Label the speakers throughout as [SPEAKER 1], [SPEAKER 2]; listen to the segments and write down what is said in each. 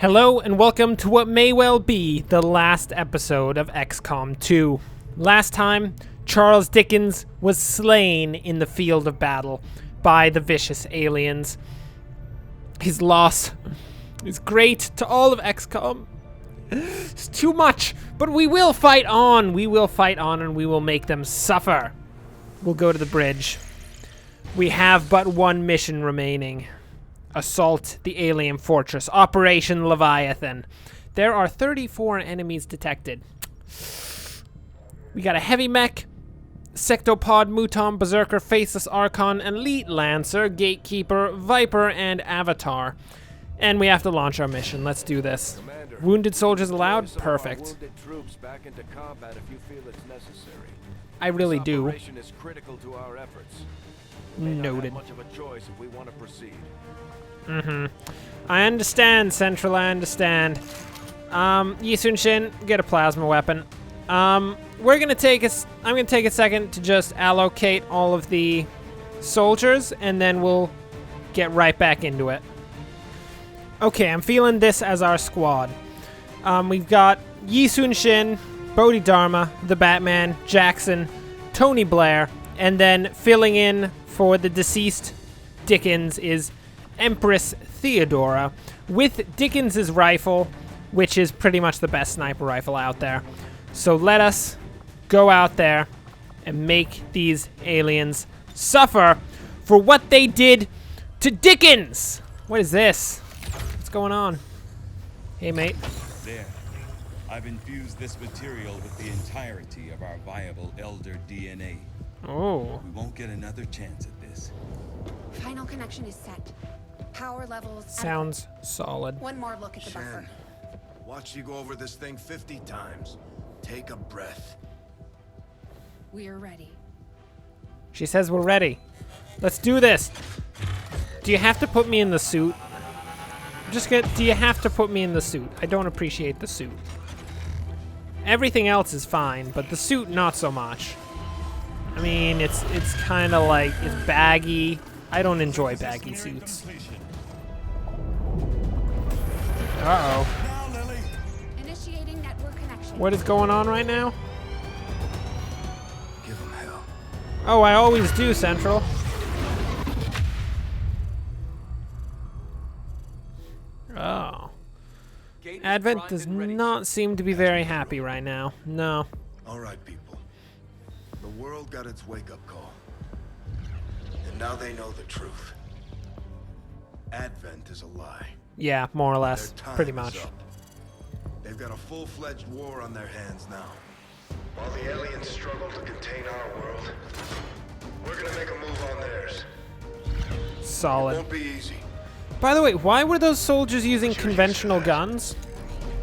[SPEAKER 1] Hello and welcome to what may well be the last episode of XCom 2. Last time, Charles Dickens was slain in the field of battle by the vicious aliens. His loss is great to all of XCOM. It's too much, but we will fight on. We will fight on and we will make them suffer. We'll go to the bridge. We have but one mission remaining. Assault the alien fortress. Operation Leviathan. There are 34 enemies detected. We got a heavy mech, sectopod, muton, berserker, faceless archon, elite lancer, gatekeeper, viper, and avatar. And we have to launch our mission. Let's do this.
[SPEAKER 2] Commander,
[SPEAKER 1] wounded soldiers allowed? Perfect.
[SPEAKER 2] wounded troops back into combat if you feel it's necessary.
[SPEAKER 1] I really
[SPEAKER 2] This
[SPEAKER 1] do.
[SPEAKER 2] operation is critical to our efforts. We may not have
[SPEAKER 1] Noted.
[SPEAKER 2] much of a choice if we want to proceed.
[SPEAKER 1] I understand, Central, I understand. Yisun Shin, get a plasma weapon. I'm gonna take a second to just allocate all of the soldiers, and then we'll get right back into it. Okay, I'm feeling this as our squad. We've got Yisun Shin, Bodhidharma, the Batman, Jackson, Tony Blair, and then filling in for the deceased Dickens is Empress Theodora with Dickens's rifle, which is pretty much the best sniper rifle out there. So let us go out there and make these aliens suffer for what they did to Dickens. What is this? What's going on? Hey, mate.
[SPEAKER 3] There. I've infused this material with the entirety of our viable elder DNA.
[SPEAKER 1] Oh.
[SPEAKER 3] We won't get another chance at this.
[SPEAKER 4] Final connection is set. Power levels.
[SPEAKER 1] Sounds solid.
[SPEAKER 4] One more look at the buffer.
[SPEAKER 5] Shen, watch you go over this thing 50 times. Take a breath.
[SPEAKER 4] We're ready.
[SPEAKER 1] She says we're ready. Let's do this. Do you have to put me in the suit? Do you have to put me in the suit? I don't appreciate the suit. Everything else is fine, but the suit not so much. I mean, it's kind of like, it's baggy. I don't enjoy baggy suits. Uh-oh.
[SPEAKER 4] Initiating network connection.
[SPEAKER 1] What is going on right now?
[SPEAKER 5] Give him hell.
[SPEAKER 1] Oh, I always do, Central. Oh.
[SPEAKER 2] Gate is
[SPEAKER 1] Advent
[SPEAKER 2] primed
[SPEAKER 1] does
[SPEAKER 2] and ready.
[SPEAKER 1] not seem to be very happy right now. No.
[SPEAKER 5] All right, people. The world got its wake-up call. And now they know the truth. Advent is a lie.
[SPEAKER 1] Yeah, more or
[SPEAKER 5] Their
[SPEAKER 1] less.
[SPEAKER 5] time
[SPEAKER 1] Pretty
[SPEAKER 5] is
[SPEAKER 1] much.
[SPEAKER 5] up. They've got a full-fledged war on their hands now. While the aliens struggle to contain our world, we're gonna make a move on theirs.
[SPEAKER 1] Solid.
[SPEAKER 5] Won't be easy.
[SPEAKER 1] By the way, why were those soldiers using conventional guns?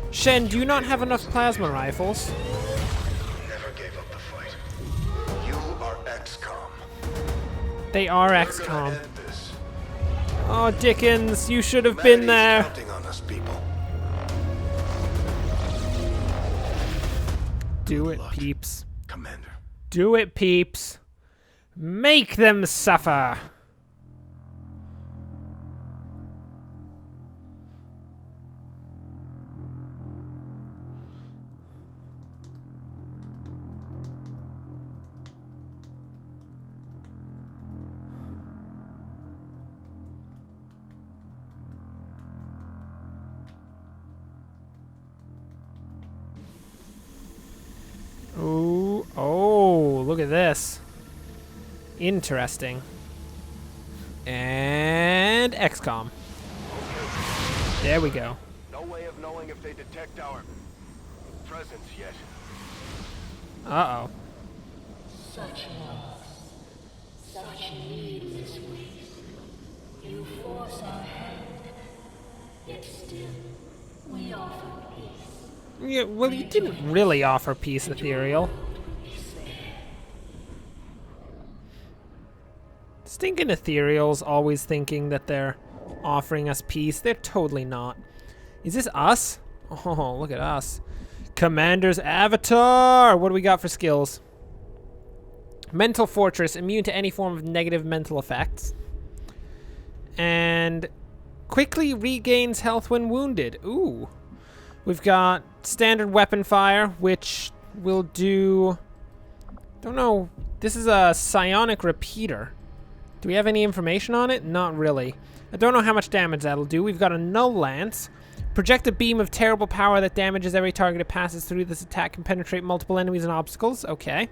[SPEAKER 1] Shen, do you not have enough plasma rifles?
[SPEAKER 5] Never gave up the fight. You are XCom.
[SPEAKER 1] They are
[SPEAKER 5] We're gonna
[SPEAKER 1] XCom.
[SPEAKER 5] end this.
[SPEAKER 1] Oh, Dickens, you should have been
[SPEAKER 5] Humanity's
[SPEAKER 1] there.
[SPEAKER 5] counting on us, people.
[SPEAKER 1] Do it,
[SPEAKER 5] luck.
[SPEAKER 1] peeps.
[SPEAKER 5] Commander.
[SPEAKER 1] Do it, peeps. Make them suffer. Ooh, oh, look at this. Interesting. And XCOM. There we go.
[SPEAKER 2] No way of knowing if they detect our presence yet.
[SPEAKER 1] Uh-oh.
[SPEAKER 6] Such loss, such needless waste. You force our hand, yet still we offer peace.
[SPEAKER 1] Yeah, well, you didn't really offer peace, Ethereal. Stinking Ethereal's always thinking that they're offering us peace. They're totally not. Is this us? Oh, look at us. Commander's Avatar! What do we got for skills? Mental Fortress, immune to any form of negative mental effects. And Quickly regains health when wounded. Ooh. We've got standard weapon fire, which will do... Don't know. This is a psionic repeater. Do we have any information on it? Not really. I don't know how much damage that'll do. We've got a null lance. Project a beam of terrible power that damages every target it passes through. This attack can penetrate multiple enemies and obstacles. Okay.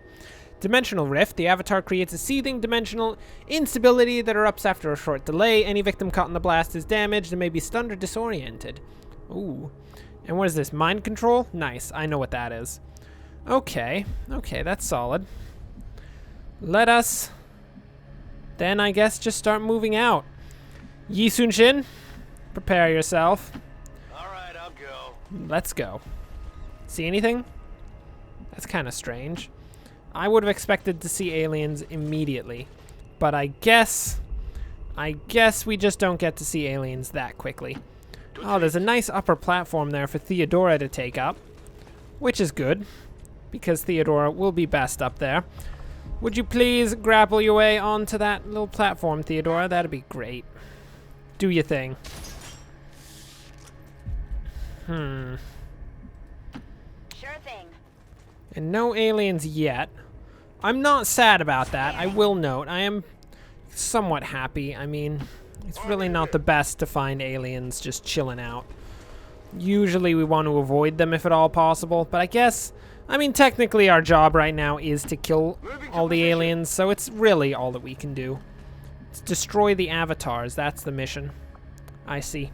[SPEAKER 1] Dimensional Rift. The avatar creates a seething dimensional instability that erupts after a short delay. Any victim caught in the blast is damaged and may be stunned or disoriented. Ooh. And what is this? Mind control? Nice. I know what that is. Okay. Okay, that's solid. Let us then, I guess, just start moving out. Yi Sun-shin, prepare yourself.
[SPEAKER 2] Alright, I'll go.
[SPEAKER 1] Let's go. See anything? That's kind of strange. I would have expected to see aliens immediately, but I guess we just don't get to see aliens that quickly. Oh, there's a nice upper platform there for Theodora to take up, which is good, because Theodora will be best up there. Would you please grapple your way onto that little platform, Theodora? That'd be great. Do your thing.
[SPEAKER 4] Sure thing.
[SPEAKER 1] And no aliens yet. I'm not sad about that. I will note. I am somewhat happy. I mean, it's really not the best to find aliens just chilling out. Usually we want to avoid them if at all possible, but I guess, I mean, technically our job right now is to kill all the aliens, so it's really all that we can do. It's destroy the avatars. That's the mission. I see.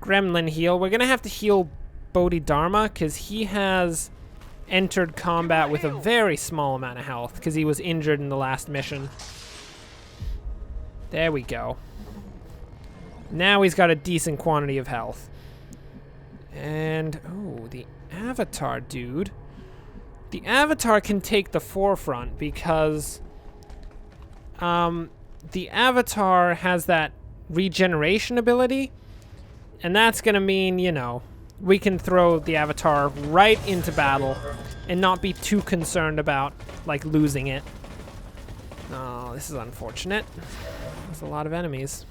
[SPEAKER 1] Gremlin heal. We're going to have to heal Bodhidharma because he has entered combat with a very small amount of health because he was injured in the last mission. There we go. Now he's got a decent quantity of health. And, oh, the Avatar dude. The Avatar can take the forefront because the Avatar has that regeneration ability, and that's gonna mean, you know, we can throw the Avatar right into battle and not be too concerned about, like, losing it. Oh, this is unfortunate. There's a lot of enemies.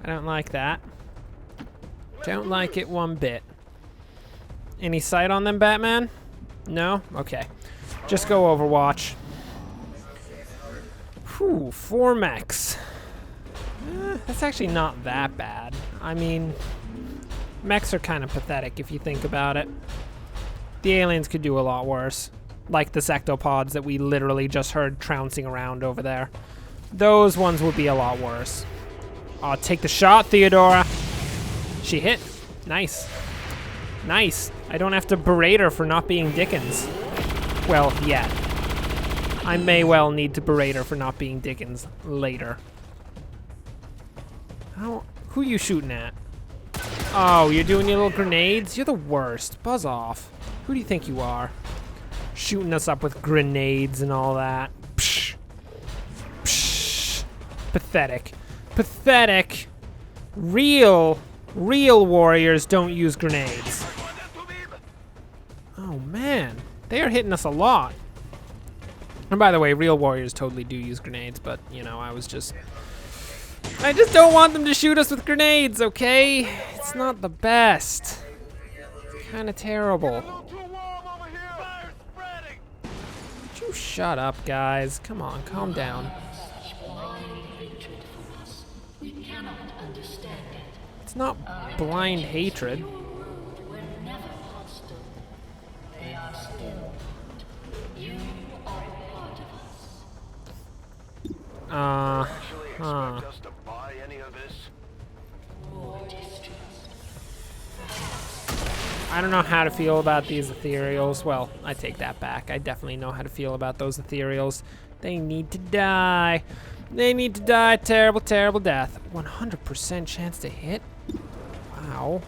[SPEAKER 1] I don't like that. Don't like it one bit. Any sight on them, Batman? No? Okay. Just go Overwatch. Whew, 4 mechs. That's actually not that bad. I mean, mechs are kind of pathetic if you think about it. The aliens could do a lot worse. Like the sectopods that we literally just heard trouncing around over there. Those ones would be a lot worse. Oh, take the shot, Theodora. She hit. Nice. Nice. I don't have to berate her for not being Dickens. Well, yet. I may well need to berate her for not being Dickens later. Who you shooting at? Oh, you're doing your little grenades? You're the worst. Buzz off. Who do you think you are? Shooting us up with grenades and all that. Psh. Psh. Pathetic. Pathetic. Real warriors don't use grenades. Oh, man. They are hitting us a lot. And by the way, real warriors totally do use grenades, but, you know, I just don't want them to shoot us with grenades, okay? It's not the best. Kind of terrible. Would you shut up, guys? Come on, calm down.
[SPEAKER 6] We cannot understand it.
[SPEAKER 1] It's not blind hatred.
[SPEAKER 6] We're never hostile. They are still. You are a part of us.
[SPEAKER 2] Actually expect us to buy any of this?
[SPEAKER 6] More distrust.
[SPEAKER 1] I don't know how to feel about these ethereals. Well, I take that back. I definitely know how to feel about those ethereals. They need to die. They need to die a terrible, terrible death. 100% chance to hit? Wow.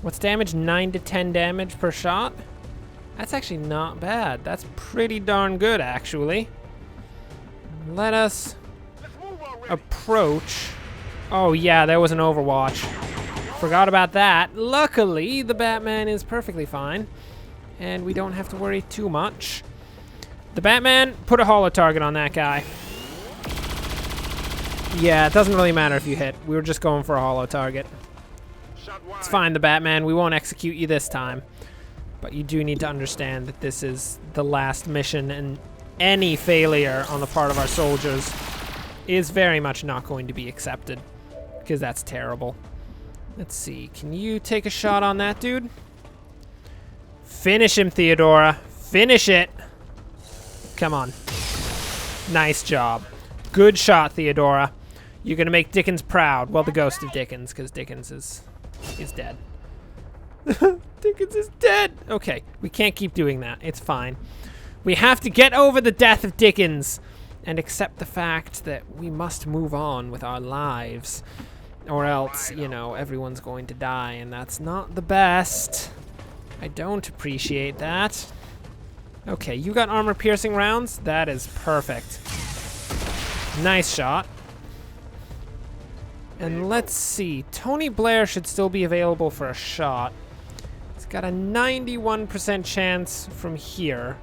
[SPEAKER 1] What's damage? 9 to 10 damage per shot? That's actually not bad. That's pretty darn good, actually. Let us approach. Oh, yeah, there was an Overwatch. Forgot about that. Luckily, the Batman is perfectly fine, and we don't have to worry too much. The Batman, put a holo target on that guy. Yeah, it doesn't really matter if you hit. We were just going for a hollow target.
[SPEAKER 2] Shot wide.
[SPEAKER 1] It's fine, the Batman. We won't execute you this time. But you do need to understand that this is the last mission, and any failure on the part of our soldiers is very much not going to be accepted, because that's terrible. Let's see. Can you take a shot on that dude? Finish him, Theodora. Finish it. Come on. Nice job. Good shot, Theodora. You're going to make Dickens proud. Well, the ghost of Dickens, because Dickens is dead. Dickens is dead. Okay, we can't keep doing that. It's fine. We have to get over the death of Dickens and accept the fact that we must move on with our lives. Or else, you know, everyone's going to die, and that's not the best. I don't appreciate that. Okay, you got armor-piercing rounds? That is perfect. Nice shot. And let's see. Tony Blair should still be available for a shot. He's got a 91% chance from here.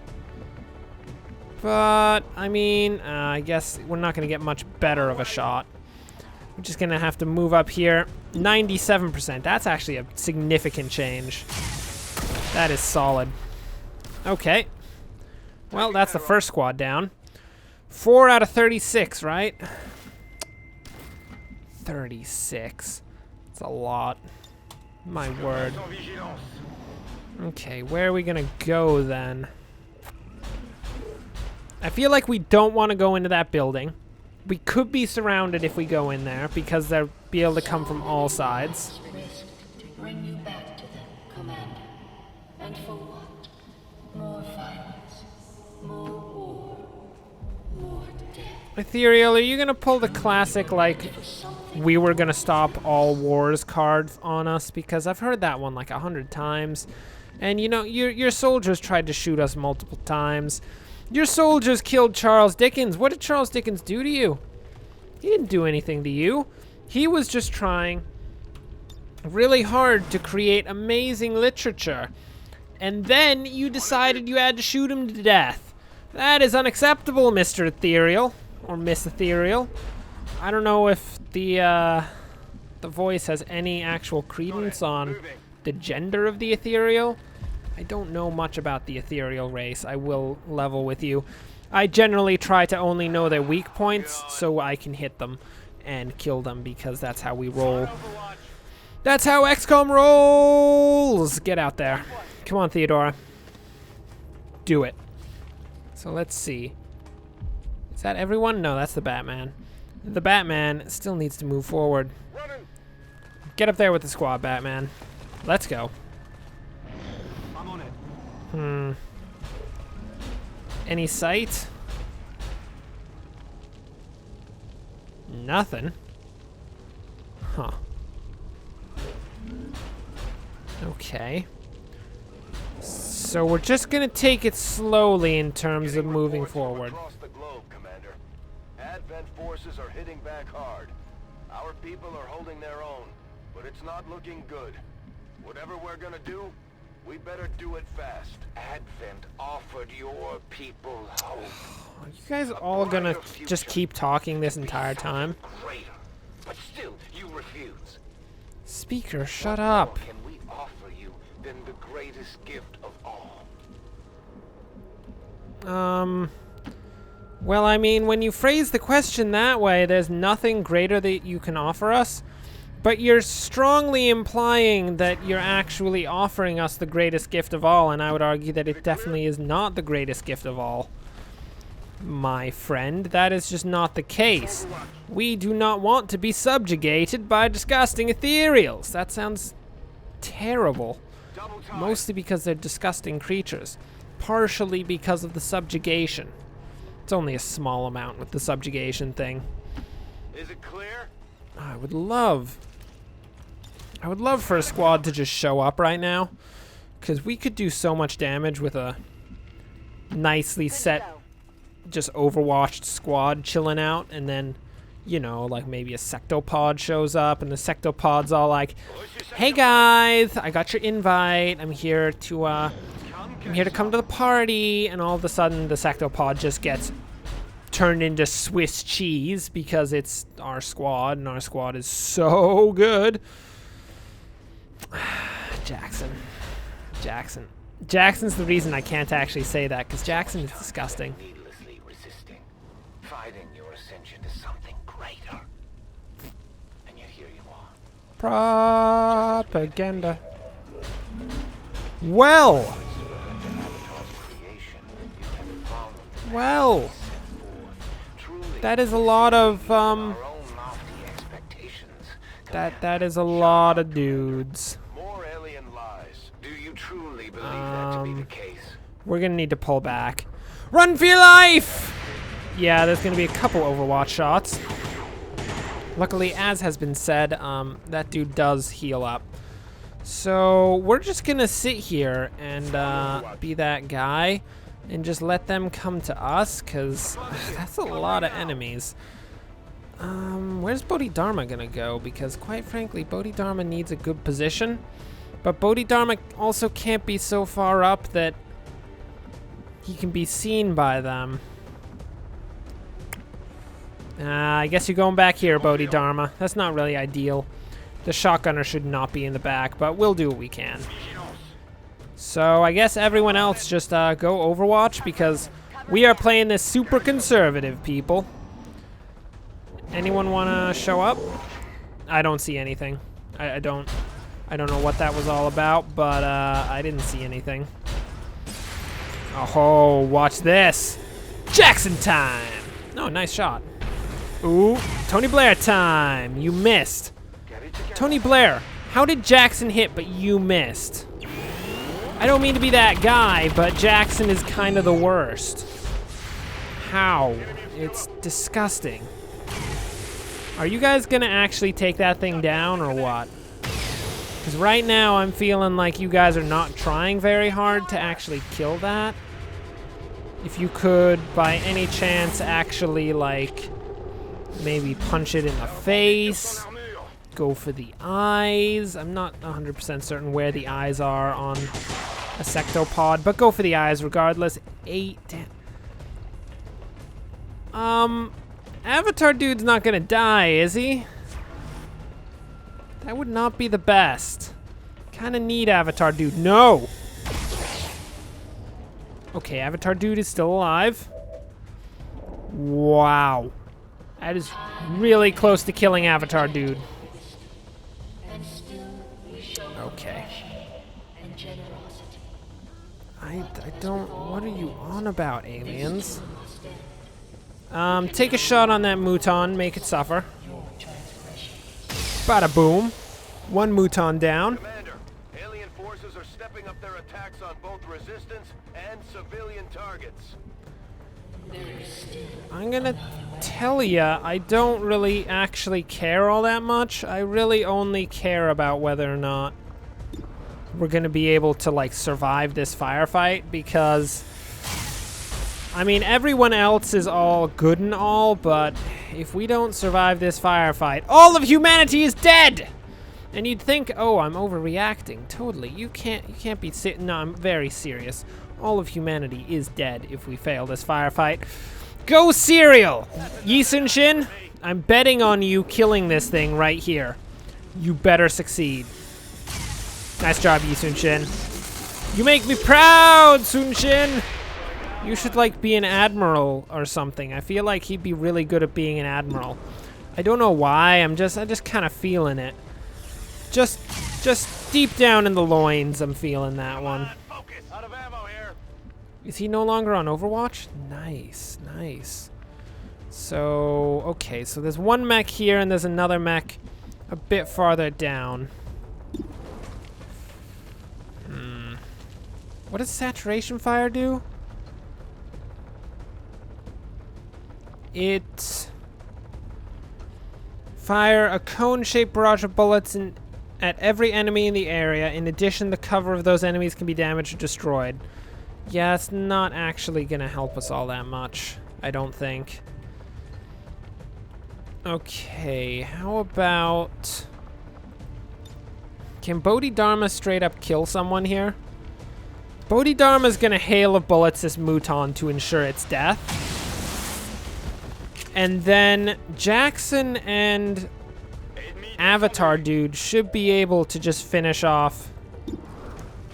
[SPEAKER 1] But, I mean, I guess we're not going to get much better of a shot. We're just going to have to move up here. 97%. That's actually a significant change. That is solid. Okay. Well, that's the first squad down. 4 out of 36, right? 36. That's a lot. My word. Okay, where are we gonna go then? I feel like we don't want to go into that building. We could be surrounded if we go in there, because they'll be able to come from all sides.
[SPEAKER 6] Risk to bring you back to them, Commander. And for what? More violence, more war, more death.
[SPEAKER 1] Ethereal, are you gonna pull the classic, like, we were gonna stop all wars card on us? Because I've heard that one like 100 times. And you know, your soldiers tried to shoot us multiple times. Your soldiers killed Charles Dickens. What did Charles Dickens do to you? He didn't do anything to you. He was just trying really hard to create amazing literature. And then you decided you had to shoot him to death. That is unacceptable, Mr. Ethereal. Or Miss Ethereal. I don't know if the voice has any actual credence on the gender of the Ethereal. I don't know much about the Ethereal race. I will level with you. I generally try to only know their weak points so I can hit them and kill them, because that's how we roll. That's how XCom rolls! Get out there. Come on, Theodora. Do it. So let's see. Is that everyone? No, that's the Batman. The Batman still needs to move forward. Get up there with the squad, Batman. Let's go.
[SPEAKER 2] I'm on it.
[SPEAKER 1] Any sight? Nothing. Huh. Okay. So we're just gonna take it slowly in terms of moving forward.
[SPEAKER 2] Across the globe, Commander. Advent forces are hitting back hard. Our people are holding their own, but it's not looking good. Whatever we're gonna do, we better do it fast. Advent offered your people hope.
[SPEAKER 1] Are you guys all gonna just keep talking this entire time?
[SPEAKER 2] Greater, but still you refuse.
[SPEAKER 1] Speaker, shut up.
[SPEAKER 2] What more can we offer you than the greatest gift of all?
[SPEAKER 1] Well, I mean, when you phrase the question that way, there's nothing greater that you can offer us. But you're strongly implying that you're actually offering us the greatest gift of all, and I would argue that it definitely is not the greatest gift of all. My friend, that is just not the case. We do not want to be subjugated by disgusting ethereals. That sounds terrible. Mostly because they're disgusting creatures. Partially because of the subjugation. It's only a small amount with the subjugation thing.
[SPEAKER 2] Is it clear?
[SPEAKER 1] I would love for a squad to just show up right now, because we could do so much damage with a nicely set, just overwatched squad chilling out, and then, you know, like maybe a sectopod shows up, and the sectopod's all like, "Hey guys, I got your invite. I'm here to come to the party," and all of a sudden the sectopod just gets turned into Swiss cheese because it's our squad, and our squad is so good. Jackson's the reason I can't actually say that, because Jackson is disgusting.
[SPEAKER 2] Needlessly resisting, fighting your ascension to something greater. And yet here you are.
[SPEAKER 1] Propaganda. Well. Well. That is a lot of, that is a lot of dudes.
[SPEAKER 2] More alien lies. Do you truly believe that to be the case?
[SPEAKER 1] We're gonna need to pull back. Run for your life! Yeah, there's gonna be a couple Overwatch shots. Luckily, as has been said, that dude does heal up. So we're just gonna sit here and be that guy and just let them come to us, because that's a lot of enemies. Where's Bodhidharma gonna go? Because quite frankly, Bodhidharma needs a good position, but Bodhidharma also can't be so far up that he can be seen by them. I guess you're going back here, Bodhidharma. That's not really ideal. The shotgunner should not be in the back, but we'll do what we can. So I guess everyone else just go Overwatch, because we are playing this super conservative, people. Anyone want to show up? I don't see anything. I don't know what that was all about, but I didn't see anything. Oh, watch this. Jackson time. Oh, nice shot. Ooh, Tony Blair time. You missed. Tony Blair, how did Jackson hit but you missed? I don't mean to be that guy, but Jackson is kind of the worst. How? It's disgusting. Are you guys gonna actually take that thing down or what? Because right now I'm feeling like you guys are not trying very hard to actually kill that. If you could, by any chance, actually, like, maybe punch it in the face. Go for the eyes. I'm not 100% certain where the eyes are on a sectopod, but go for the eyes regardless. 8. Avatar dude's not gonna die, is he? That would not be the best. Kinda need Avatar dude. No! Okay, Avatar dude is still alive. Wow. That is really close to killing Avatar dude. Okay. I don't... What are you on about, aliens? Take a shot on that Mouton, make it suffer. Bada boom. One Mouton down.
[SPEAKER 2] Commander, alien forces are stepping up their attacks on both resistance and civilian targets.
[SPEAKER 1] I'm gonna tell ya, I don't really actually care all that much. I really only care about whether or not we're gonna be able to, like, survive this firefight, because I mean, everyone else is all good and all, but if we don't survive this firefight, all of humanity is dead! And you'd think, oh, I'm overreacting. Totally. You can't be no, I'm very serious. All of humanity is dead if we fail this firefight. Go Cereal! Yi Sun Shin, I'm betting on you killing this thing right here. You better succeed. Nice job, Yi Sun Shin. You make me proud, Sun Shin! You should, like, be an admiral or something. I feel like he'd be really good at being an admiral. I don't know why, I'm just kind of feeling it. Just deep down in the loins, I'm feeling that one.
[SPEAKER 2] Out of ammo here.
[SPEAKER 1] Is he no longer on Overwatch? Nice, nice. So, okay, so there's one mech here and there's another mech a bit farther down. What does saturation fire do? It fire a cone-shaped barrage of bullets at every enemy in the area. In addition, the cover of those enemies can be damaged or destroyed. Yeah, it's not actually gonna help us all that much, I don't think. Okay, how about... Can Bodhidharma straight up kill someone here? Bodhidharma's gonna hail of bullets this Mouton to ensure its death. And then Jackson and Avatar dude should be able to just finish off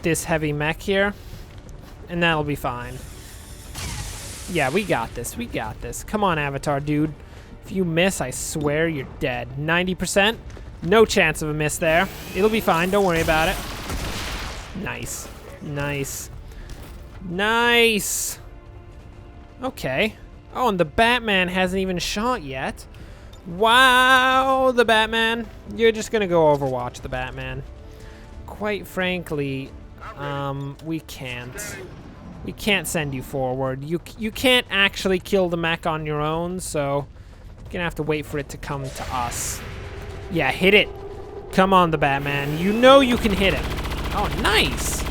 [SPEAKER 1] this heavy mech here. And that'll be fine. Yeah, we got this. We got this. Come on, Avatar dude. If you miss, I swear you're dead. 90%? No chance of a miss there. It'll be fine. Don't worry about it. Nice. Nice. Nice. Okay. Oh, and the Batman hasn't even shot yet. Wow, the Batman. You're just gonna go Overwatch the Batman. Quite frankly, we can't. We can't send you forward. You can't actually kill the mech on your own, so you're gonna have to wait for it to come to us. Yeah, hit it. Come on, the Batman. You know you can hit him. Oh, nice.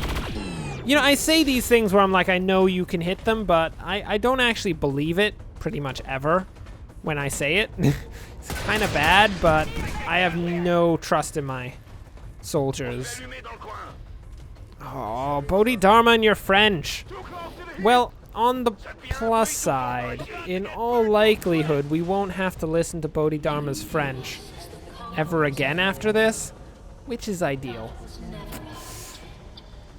[SPEAKER 1] You know, I say these things where I'm like, I know you can hit them, but I don't actually believe it pretty much ever when I say it. It's kind of bad, but I have no trust in my soldiers. Oh, Bodhidharma and your French. Well, on the plus side, in all likelihood, we won't have to listen to Bodhidharma's French ever again after this, which is ideal.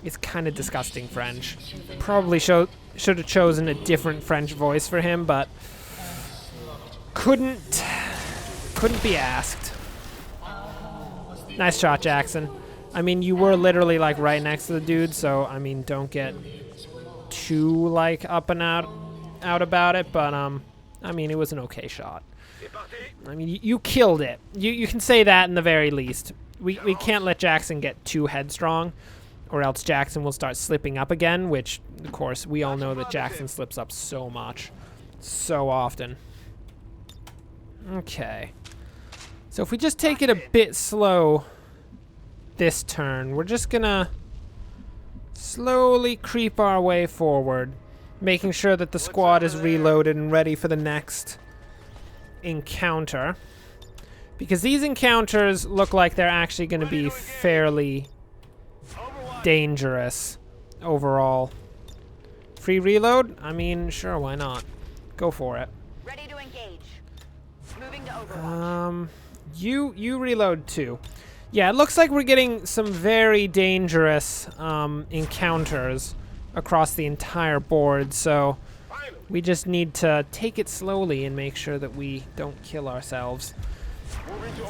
[SPEAKER 1] It's kind of disgusting French. Probably should have chosen a different French voice for him, but couldn't be asked. Nice shot, Jackson. I mean, you were literally like right next to the dude, so I mean, don't get too like up and out about it, but I mean, it was an okay shot. I mean, you killed it. You can say that in the very least. We can't let Jackson get too headstrong, or else Jackson will start slipping up again, which, of course, we all know that Jackson slips up so much. So often. Okay. So if we just take it a bit slow this turn, we're just gonna slowly creep our way forward, making sure that the squad is reloaded and ready for the next encounter. Because these encounters look like they're actually going to be fairly dangerous overall. Free reload? I mean, sure, why not? Go for it.
[SPEAKER 7] Ready to engage. Moving to Overwatch.
[SPEAKER 1] You reload too. Yeah, it looks like we're getting some very dangerous encounters across the entire board, so we just need to take it slowly and make sure that we don't kill ourselves.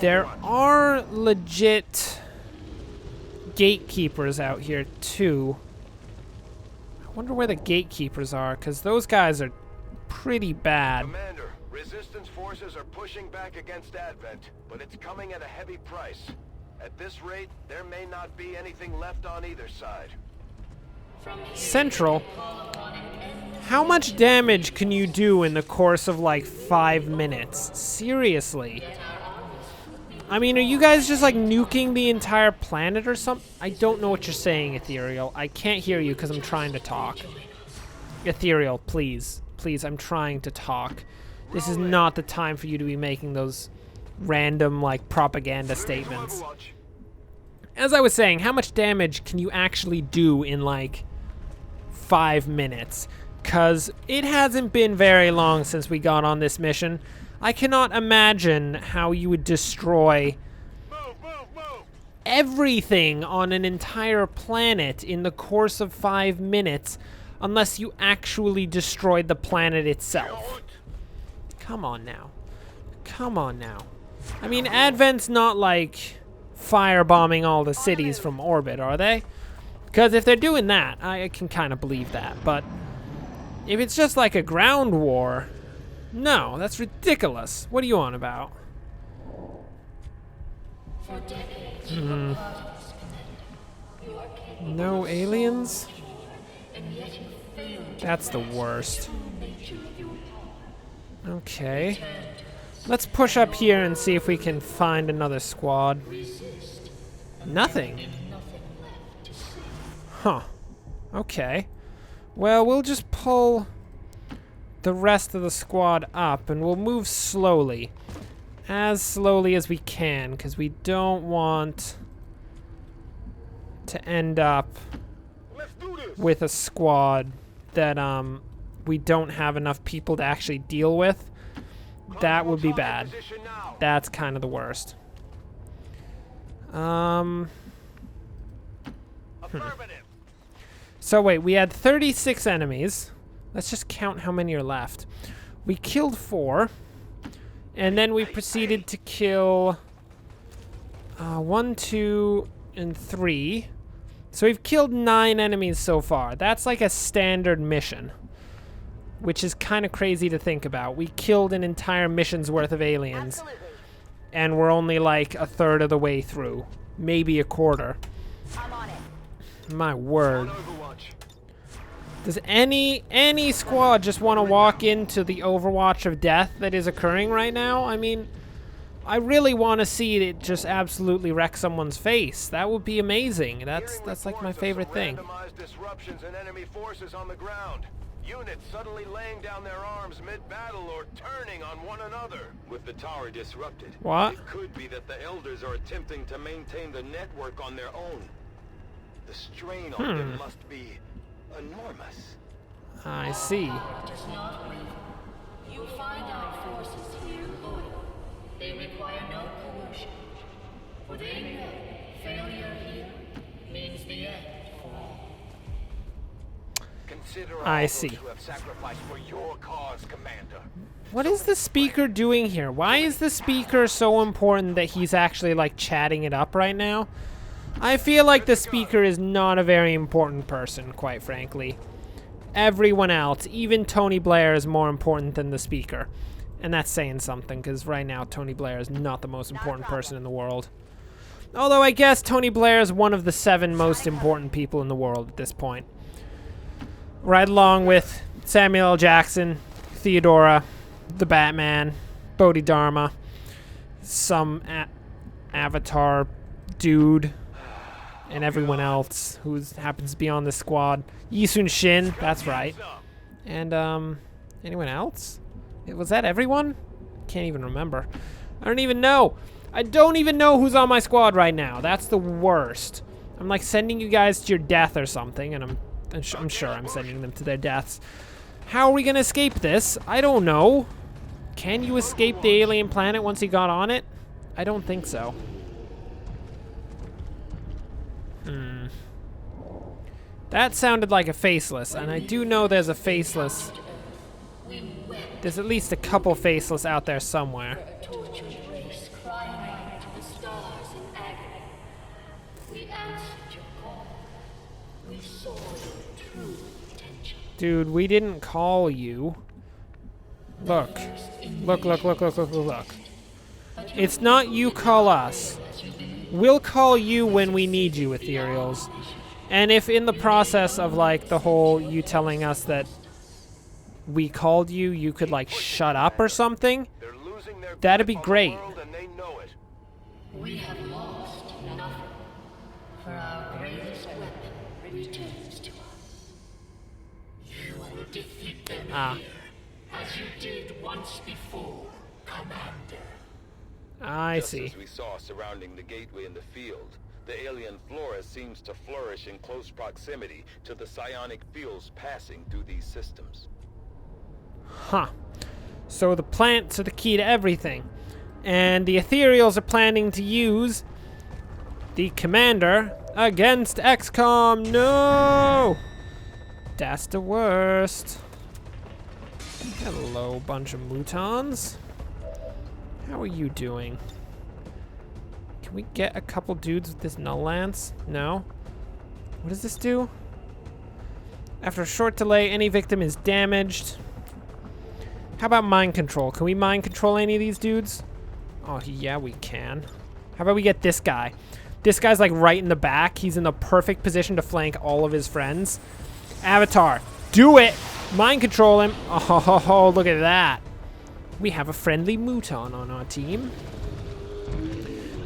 [SPEAKER 1] There are legit gatekeepers out here too. I wonder where the gatekeepers are, because those guys are pretty bad.
[SPEAKER 2] Commander, Resistance forces are pushing back against Advent, but it's coming at a heavy price. At this rate, there may not be anything left on either side.
[SPEAKER 1] Central? How much damage can you do in the course of like 5 minutes? Seriously? I mean, are you guys just like nuking the entire planet or something? I don't know what you're saying, Ethereal. I can't hear you because I'm trying to talk. Ethereal, please. Please, I'm trying to talk. This is not the time for you to be making those random, like, propaganda statements. As I was saying, how much damage can you actually do in, like, 5 minutes? Because it hasn't been very long since we got on this mission. I cannot imagine how you would destroy everything on an entire planet in the course of 5 minutes unless you actually destroyed the planet itself. Come on now. Come on now. I mean, Advent's not like firebombing all the cities from orbit, are they? Because if they're doing that, I can kind of believe that. But if it's just like a ground war, no, that's ridiculous. What are you on about? No aliens? That's the worst. Okay. Let's push up here and see if we can find another squad. Nothing. Huh. Okay. Well, we'll just pull the rest of the squad up and we'll move slowly. As slowly as we can, because we don't want to end up with a squad that we don't have enough people to actually deal with. That would be
[SPEAKER 2] Close
[SPEAKER 1] bad.
[SPEAKER 2] position now.
[SPEAKER 1] That's kind of the worst.
[SPEAKER 2] Affirmative.
[SPEAKER 1] So wait, we had 36 enemies. Let's just count how many are left. We killed 4. And then we proceeded to kill 1, 2, and 3. So we've killed 9 enemies so far. That's like a standard mission, which is kind of crazy to think about. We killed an entire mission's worth of aliens,
[SPEAKER 7] Absolutely.
[SPEAKER 1] and we're only like a third of the way through. Maybe a quarter.
[SPEAKER 7] I'm on it.
[SPEAKER 1] My word.
[SPEAKER 2] On Overwatch.
[SPEAKER 1] Does any squad just want to walk into the Overwatch of death that is occurring right now? I mean, I really want to see it just absolutely wreck someone's face. That would be amazing. That's like my favorite thing.
[SPEAKER 2] Randomized disruptions in enemy forces on the ground. Units suddenly laying down their arms mid-battle or turning on one another.
[SPEAKER 8] With the tower disrupted,
[SPEAKER 1] What?
[SPEAKER 8] it could be that the Elders are attempting to maintain the network on their own. The strain on them must be enormous.
[SPEAKER 1] I see.
[SPEAKER 6] Does not waver. You find our forces here loyal. They require no coercion. For they know failure here means the end for all.
[SPEAKER 2] Consider all
[SPEAKER 1] I
[SPEAKER 2] those
[SPEAKER 1] see.
[SPEAKER 2] who have sacrificed for your cause, Commander.
[SPEAKER 1] What is the speaker doing here? Why is the speaker so important that he's actually like chatting it up right now? I feel like the speaker is not a very important person, quite frankly. Everyone else, even Tony Blair, is more important than the speaker. And that's saying something, because right now Tony Blair is not the most important person in the world. Although I guess Tony Blair is one of the 7 most important people in the world at this point. Right along with Samuel L. Jackson, Theodora, the Batman, Bodhidharma, some Avatar dude, and everyone else who happens to be on this squad. Yisun Shin, that's right. And, anyone else? Was that everyone? Can't even remember. I don't even know. I don't even know who's on my squad right now. That's the worst. I'm like sending you guys to your death or something, and I'm sure I'm sending them to their deaths. How are we gonna escape this? I don't know. Can you escape the alien planet once you got on it? I don't think so. That sounded like a faceless, and I do know there's a faceless. There's at least a couple faceless out there somewhere.
[SPEAKER 6] Tortured race crying out to the stars in agony. We answered your call. We saw your true potential.
[SPEAKER 1] Dude, we didn't call you. Look. Look. It's not you call us. We'll call you when we need you, Ethereals. And if in the process of, like, the whole you telling us that we called you, you could, like, shut up or something,
[SPEAKER 2] They're losing their
[SPEAKER 1] that'd be
[SPEAKER 2] grip on the
[SPEAKER 1] great.
[SPEAKER 2] world and they know it.
[SPEAKER 6] We have lost nothing, for our greatest weapon returns to us. You will defeat them here, as you did once before, Commander.
[SPEAKER 1] I
[SPEAKER 8] Just
[SPEAKER 1] see.
[SPEAKER 8] as we saw surrounding the gateway in the field, the alien flora seems to flourish in close proximity to the psionic fields passing through these systems.
[SPEAKER 1] Huh. So the plants are the key to everything. And the Ethereals are planning to use the Commander against XCom. No! That's the worst. Hello, bunch of mutons. How are you doing? Can we get a couple dudes with this null lance? No? What does this do? After a short delay, any victim is damaged. How about mind control? Can we mind control any of these dudes? Oh, yeah, we can. How about we get this guy? This guy's like right in the back. He's in the perfect position to flank all of his friends. Avatar, do it! Mind control him. Oh, look at that. We have a friendly Muton on our team.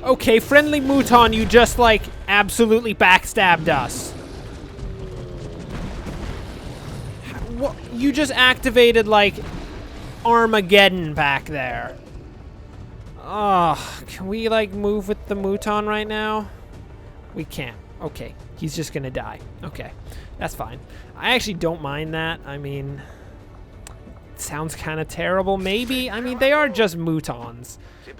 [SPEAKER 1] Okay, friendly Muton, you just like absolutely backstabbed us. What? You just activated like Armageddon back there. Oh, can we like move with the Muton right now? We can't. Okay, he's just gonna die. Okay, that's fine. I actually don't mind that. I mean, sounds kind of terrible. Maybe. I mean, they are just mutons.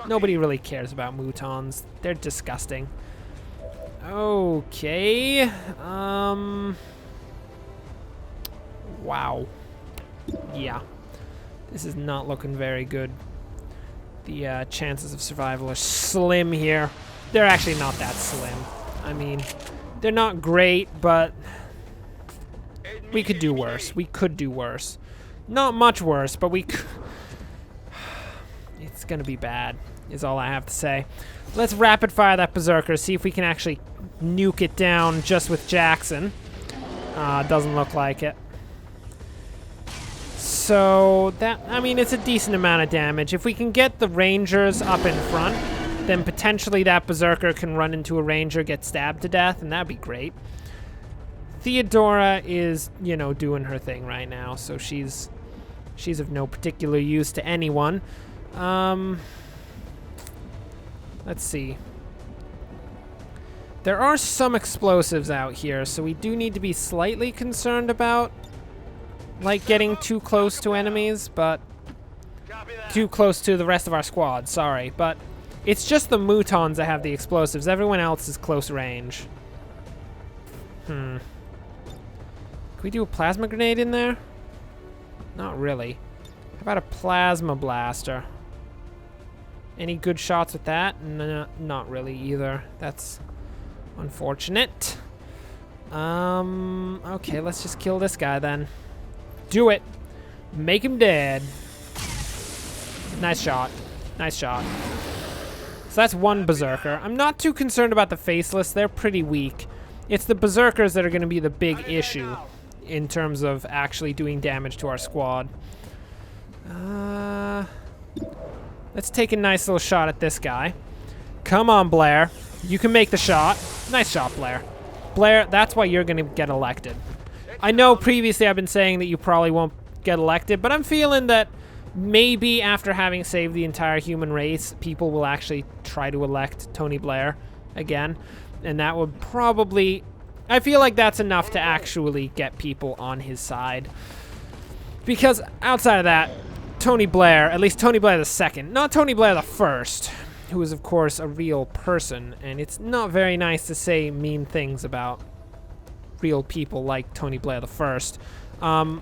[SPEAKER 1] Nobody really cares about mutons. They're disgusting. Okay. Wow. Yeah. This is not looking very good. The chances of survival are slim here. They're actually not that slim. I mean, they're not great, but we could do worse. We could do worse. Not much worse, but we could. It's gonna be bad, is all I have to say. Let's rapid fire that Berserker, see if we can actually nuke it down just with Jackson. Doesn't look like it. So, that, I mean, it's a decent amount of damage. If we can get the Rangers up in front, then potentially that Berserker can run into a Ranger, get stabbed to death, and that'd be great. Theodora is, you know, doing her thing right now, so she's of no particular use to anyone. Let's see. There are some explosives out here, so we do need to be slightly concerned about, like, getting too close to enemies, but too close to the rest of our squad, sorry. But it's just the mutons that have the explosives. Everyone else is close range. Can we do a plasma grenade in there? Not really. How about a plasma blaster? Any good shots with that? No, not really either. That's unfortunate. Okay, let's just kill this guy then. Do it. Make him dead. Nice shot. Nice shot. So that's one Berserker. I'm not too concerned about the Faceless. They're pretty weak. It's the Berserkers that are going to be the big issue in terms of actually doing damage to our squad. Let's take a nice little shot at this guy. Come on, Blair. You can make the shot. Nice shot, Blair. Blair, that's why you're going to get elected. I know previously I've been saying that you probably won't get elected, but I'm feeling that maybe after having saved the entire human race, people will actually try to elect Tony Blair again. And that would probably... I feel like that's enough to actually get people on his side. Because outside of that, Tony Blair, at least Tony Blair II, not Tony Blair I, who is of course a real person, and it's not very nice to say mean things about real people like Tony Blair I.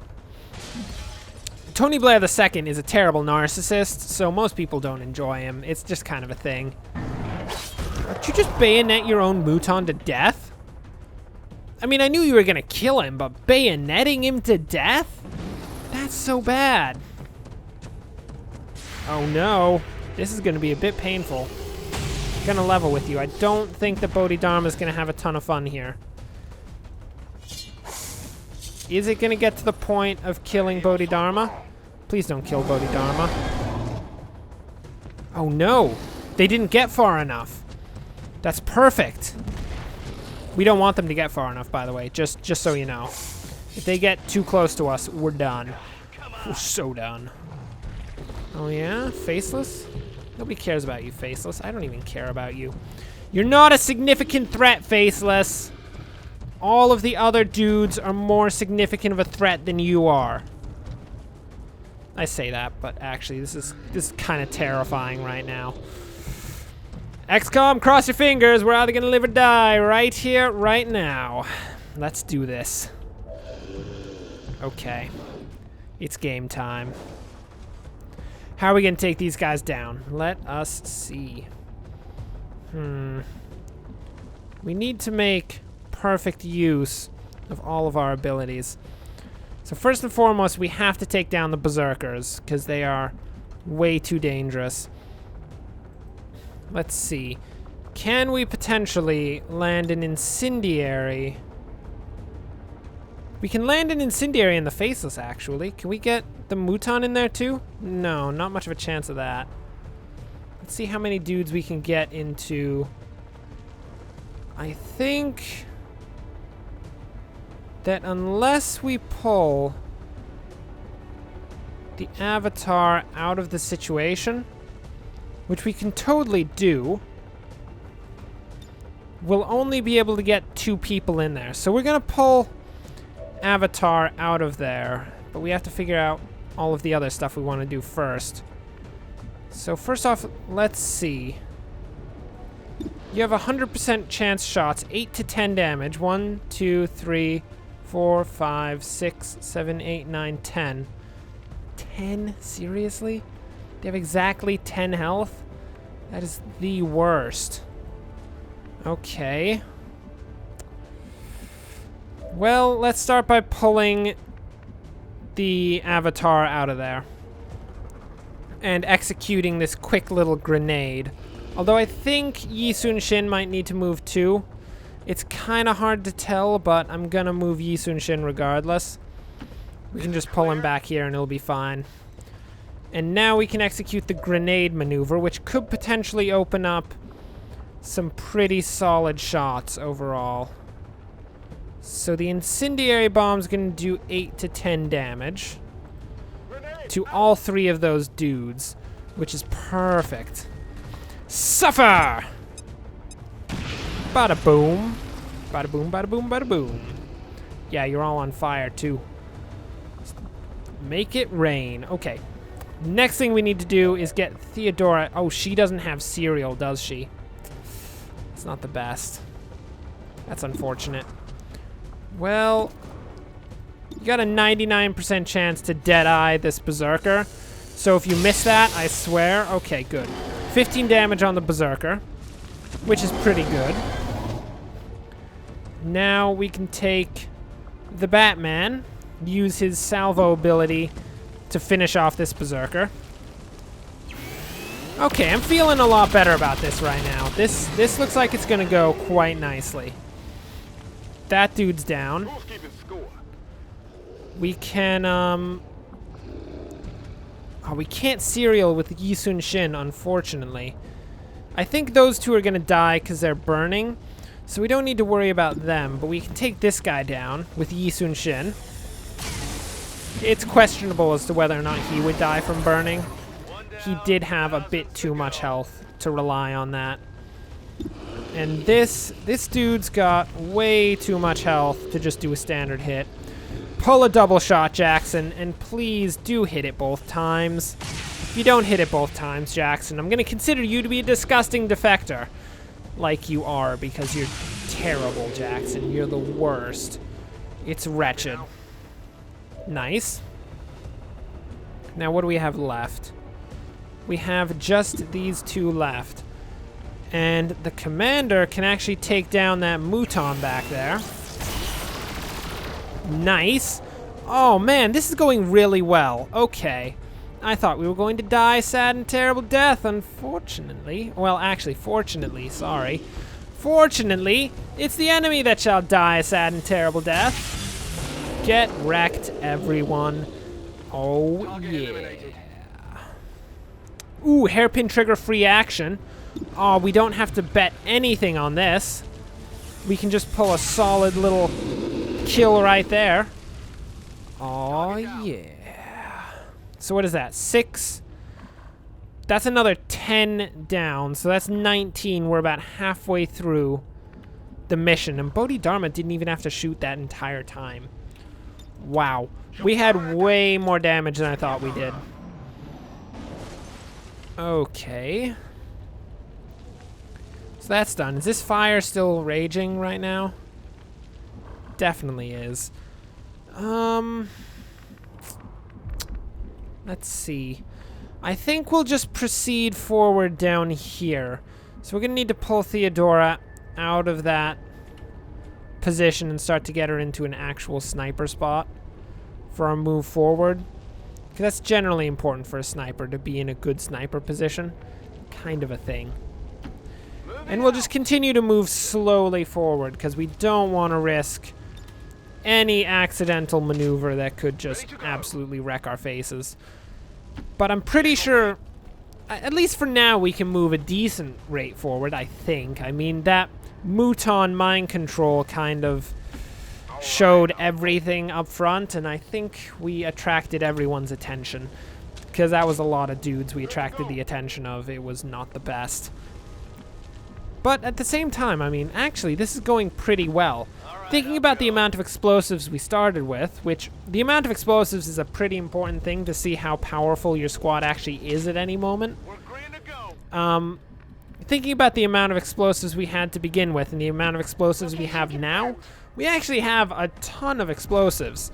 [SPEAKER 1] Tony Blair II is a terrible narcissist, so most people don't enjoy him. It's just kind of a thing. Did you just bayonet your own Muton to death? I mean, I knew you were gonna kill him, but bayoneting him to death? That's so bad. Oh no, this is gonna be a bit painful. I'm gonna level with you. I don't think that Bodhidharma's gonna have a ton of fun here. Is it gonna get to the point of killing Bodhidharma? Please don't kill Bodhidharma. Oh no, they didn't get far enough. That's perfect. We don't want them to get far enough, by the way, just so you know. If they get too close to us, we're done. We're so done. Oh yeah? Faceless? Nobody cares about you, Faceless. I don't even care about you. You're not a significant threat, Faceless. All of the other dudes are more significant of a threat than you are. I say that, but actually, this is kind of terrifying right now. XCom, cross your fingers. We're either gonna live or die right here, right now. Let's do this. Okay. It's game time. How are we gonna take these guys down? Let us see. We need to make perfect use of all of our abilities. So first and foremost, we have to take down the Berserkers, because they are way too dangerous. Let's see. Can we potentially land an incendiary? We can land an incendiary in the Faceless, actually. Can we get the Muton in there, too? No, not much of a chance of that. Let's see how many dudes we can get into. I think that unless we pull the Avatar out of the situation, which we can totally do, we'll only be able to get 2 people in there. So we're gonna pull Avatar out of there, but we have to figure out all of the other stuff we want to do first. So first off, let's see. You have 100% chance shots, 8 to 10 damage. 1, 2, 3, 4, 5, 6, 7, 8, 9, 10. 10? Seriously? They have exactly 10 health? That is the worst. Okay. Well, let's start by pulling the avatar out of there and executing this quick little grenade. Although I think Yi Sun Shin might need to move too. It's kind of hard to tell, but I'm gonna move Yi Sun Shin regardless. We can just pull him back here and it'll be fine. And now we can execute the grenade maneuver, which could potentially open up some pretty solid shots overall. So the incendiary bomb's gonna do 8 to 10 damage to all 3 of those dudes, which is perfect. Suffer! Bada boom. Bada boom, bada boom, bada boom. Yeah, you're all on fire too. Make it rain. Okay. Next thing we need to do is get Theodora. Oh, she doesn't have cereal, does she? It's not the best. That's unfortunate. Well, you got a 99% chance to dead-eye this berserker. So if you miss that, I swear. Okay, good. 15 damage on the berserker, which is pretty good. Now we can take the Batman, use his salvo ability to finish off this berserker. Okay, I'm feeling a lot better about this right now. This looks like it's gonna go quite nicely. That dude's down. We can, oh, we can't serial with Yi Sun Shin, unfortunately. I think those two are gonna die because they're burning, so we don't need to worry about them, but we can take this guy down with Yi Sun Shin. It's questionable as to whether or not he would die from burning. He did have a bit too much health to rely on that. And this dude's got way too much health to just do a standard hit. Pull a double shot, Jackson, and please do hit it both times. If you don't hit it both times, Jackson, I'm gonna consider you to be a disgusting defector. Like you are, because you're terrible, Jackson. You're the worst. It's wretched. Nice. Now what do we have left? We have just these two left. And the commander can actually take down that Mouton back there. Nice. Oh man, this is going really well. Okay. I thought we were going to die a sad and terrible death, unfortunately. Well, actually, fortunately, sorry. Fortunately, it's the enemy that shall die a sad and terrible death. Get wrecked, everyone. Oh, yeah. Ooh, hairpin trigger free action. Oh, we don't have to bet anything on this. We can just pull a solid little kill right there. Oh, yeah. So what is that? 6? That's another 10 down. So that's 19. We're about halfway through the mission. And Bodhidharma didn't even have to shoot that entire time. Wow. We had way more damage than I thought we did. Okay. So that's done. Is this fire still raging right now? Definitely is. Let's see. I think we'll just proceed forward down here. So we're gonna need to pull Theodora out of that position and start to get her into an actual sniper spot for our move forward. Because that's generally important for a sniper, to be in a good sniper position. Kind of a thing. And we'll just continue to move slowly forward because we don't want to risk any accidental maneuver that could just absolutely wreck our faces. But I'm pretty sure, at least for now, we can move a decent rate forward, I think. I mean, that Mouton mind control kind of showed everything up front, and I think we attracted everyone's attention. Because that was a lot of dudes we attracted the attention of. It was not the best. But at the same time, I mean, actually, this is going pretty well. Thinking about the amount of explosives we started with, which the amount of explosives is a pretty important thing to see how powerful your squad actually is at any moment.
[SPEAKER 2] We're green to go.
[SPEAKER 1] Thinking about the amount of explosives we had to begin with and the amount of explosives we have now, we actually have a ton of explosives.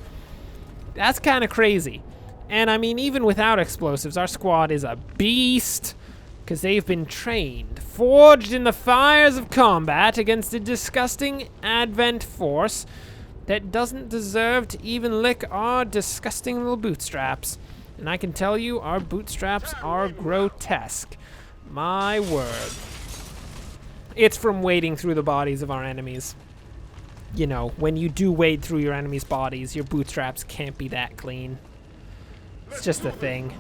[SPEAKER 1] That's kind of crazy. And I mean, even without explosives, our squad is a beast. Because they've been trained, forged in the fires of combat against a disgusting Advent force that doesn't deserve to even lick our disgusting little bootstraps. And I can tell you, our bootstraps are grotesque. My word. It's from wading through the bodies of our enemies. You know, when you do wade through your enemies' bodies, your bootstraps can't be that clean. It's just a thing.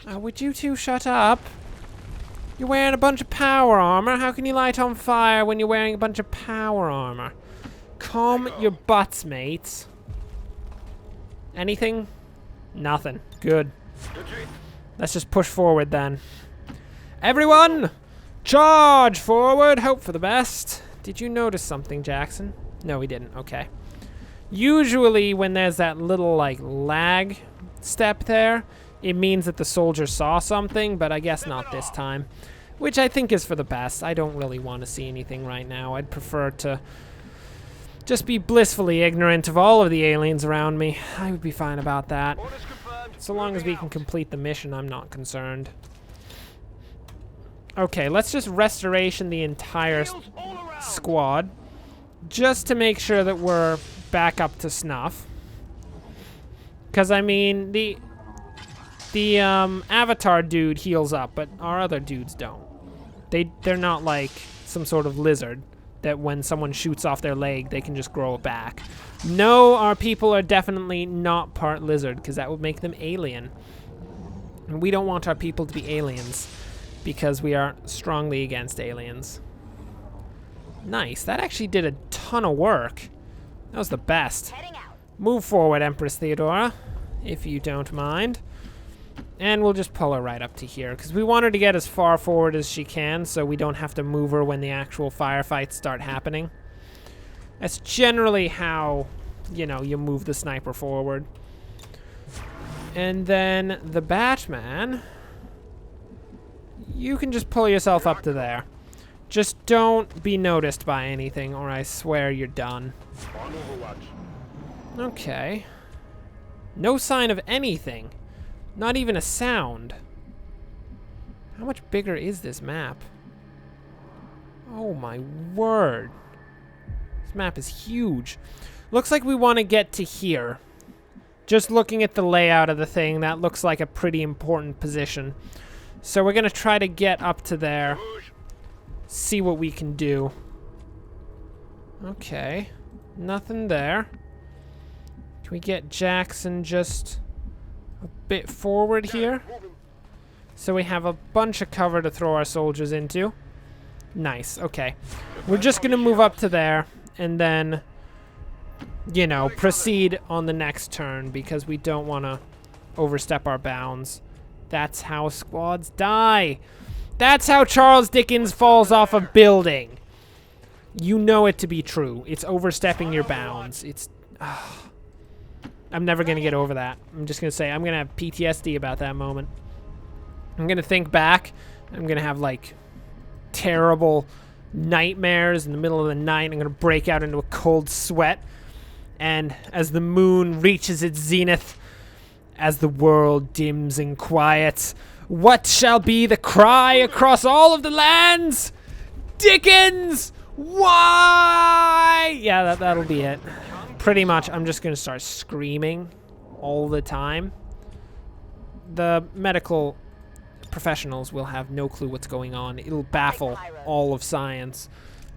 [SPEAKER 1] Would you two shut up? You're wearing a bunch of power armor. How can you light on fire when you're wearing a bunch of power armor? Calm your butts, mates. Anything? Nothing. Good. Let's just push forward then. Everyone, charge forward. Hope for the best. Did you notice something, Jackson? No, he didn't. Okay. Usually when there's that little, like, lag step there, it means that the soldier saw something, but I guess not this time. Which I think is for the best. I don't really want to see anything right now. I'd prefer to just be blissfully ignorant of all of the aliens around me. I would be fine about that. So long as we can complete the mission, I'm not concerned. Okay, let's just restoration the entire squad. Just to make sure that we're back up to snuff. Because, I mean, the Avatar dude heals up, but our other dudes don't. They're not like some sort of lizard that when someone shoots off their leg, they can just grow it back. No, our people are definitely not part lizard, because that would make them alien. And we don't want our people to be aliens, because we are strongly against aliens. Nice. That actually did a ton of work. That was the best. Move forward, Empress Theodora, if you don't mind. And we'll just pull her right up to here, because we want her to get as far forward as she can, so we don't have to move her when the actual firefights start happening. That's generally how, you know, you move the sniper forward. And then the Batman, you can just pull yourself up to there. Just don't be noticed by anything, or I swear you're done. Okay. No sign of anything. Not even a sound. How much bigger is this map? Oh my word. This map is huge. Looks like we want to get to here. Just looking at the layout of the thing, that looks like a pretty important position. So we're going to try to get up to there. See what we can do. Okay. Nothing there. Can we get Jackson just a bit forward here? So we have a bunch of cover to throw our soldiers into. Nice, okay. We're just gonna move up to there and then, you know, proceed on the next turn because we don't want to overstep our bounds. That's how squads die. That's how Charles Dickens falls off a building. You know it to be true. It's overstepping your bounds. It's... I'm never going to get over that. I'm just going to say I'm going to have PTSD about that moment. I'm going to think back. I'm going to have, like, terrible nightmares in the middle of the night. I'm going to break out into a cold sweat. And as the moon reaches its zenith, as the world dims and quiets, what shall be the cry across all of the lands? Dickens! Why? Yeah, that'll be it. Pretty much, I'm just going to start screaming all the time. The medical professionals will have no clue what's going on. It'll baffle all of science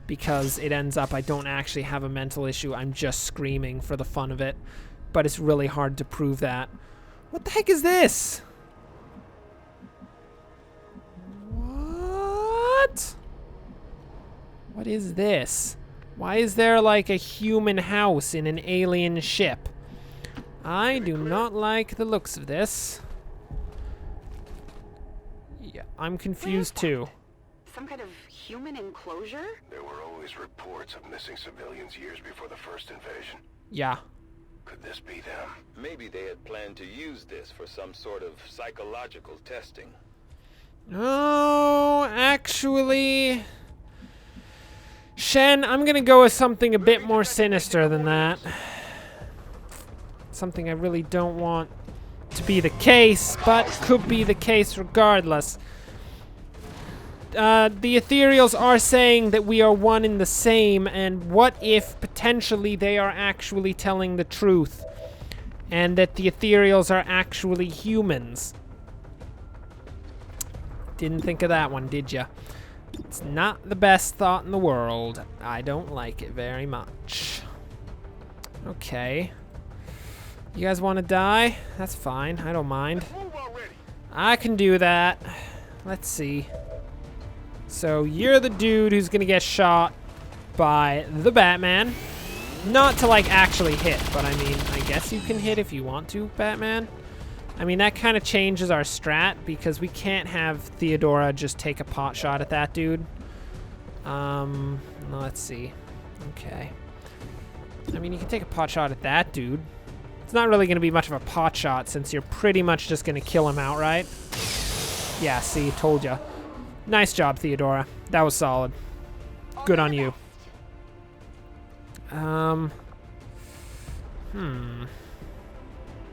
[SPEAKER 1] because it ends up I don't actually have a mental issue. I'm just screaming for the fun of it. But it's really hard to prove that. What the heck is this? What? What is this? Why is there like a human house in an alien ship? I do not like the looks of this. Yeah, I'm confused too.
[SPEAKER 7] Some kind of human enclosure?
[SPEAKER 2] There were always reports of missing civilians years before the first invasion.
[SPEAKER 1] Yeah.
[SPEAKER 2] Could this be them?
[SPEAKER 8] Maybe they had planned to use this for some sort of psychological testing.
[SPEAKER 1] Oh, actually... Shen, I'm gonna go with something a bit more sinister than that. Something I really don't want to be the case, but could be the case regardless. The Ethereals are saying that we are one and the same, and what if potentially they are actually telling the truth, and that the Ethereals are actually humans? Didn't think of that one, did ya? It's not the best thought in the world. I don't like it very much. Okay. You guys want to die? That's fine. I don't mind. I can do that. Let's see. So you're the dude who's gonna get shot by the Batman. Not to like actually hit, but I mean, I guess you can hit if you want to, Batman. I mean, that kind of changes our strat because we can't have Theodora just take a pot shot at that dude. Let's see. Okay. I mean, you can take a pot shot at that dude. It's not really going to be much of a pot shot since you're pretty much just going to kill him outright. Yeah, see, told ya. Nice job, Theodora. That was solid. Good on you.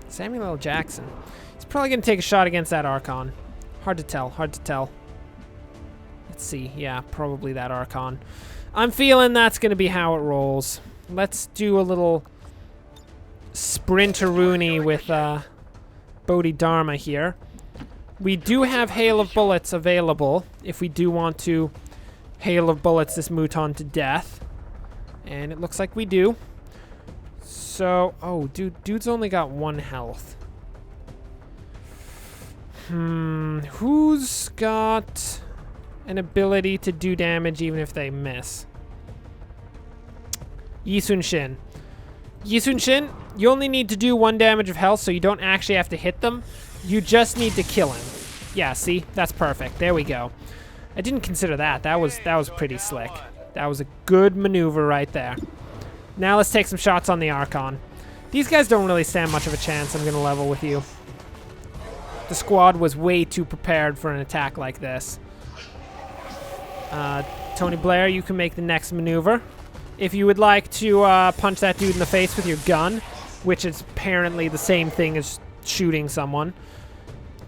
[SPEAKER 1] Samuel L. Jackson. He's probably going to take a shot against that Archon. Hard to tell, hard to tell. Let's see. Yeah, probably that Archon. I'm feeling that's going to be how it rolls. Let's do a little sprinter-rooney with Bodhidharma here. We do have Hail of Bullets available if we do want to Hail of Bullets this Mouton to death. And it looks like we do. So, oh, dude's only got 1 health. Who's got an ability to do damage even if they miss? Yi Sun-shin. Yi Sun-shin, you only need to do 1 damage of health, so you don't actually have to hit them. You just need to kill him. Yeah, see? That's perfect. There we go. I didn't consider that. That was pretty slick. That was a good maneuver right there. Now let's take some shots on the Archon. These guys don't really stand much of a chance. I'm going to level with you. The squad was way too prepared for an attack like this. Tony Blair, you can make the next maneuver. If you would like to punch that dude in the face with your gun, which is apparently the same thing as shooting someone.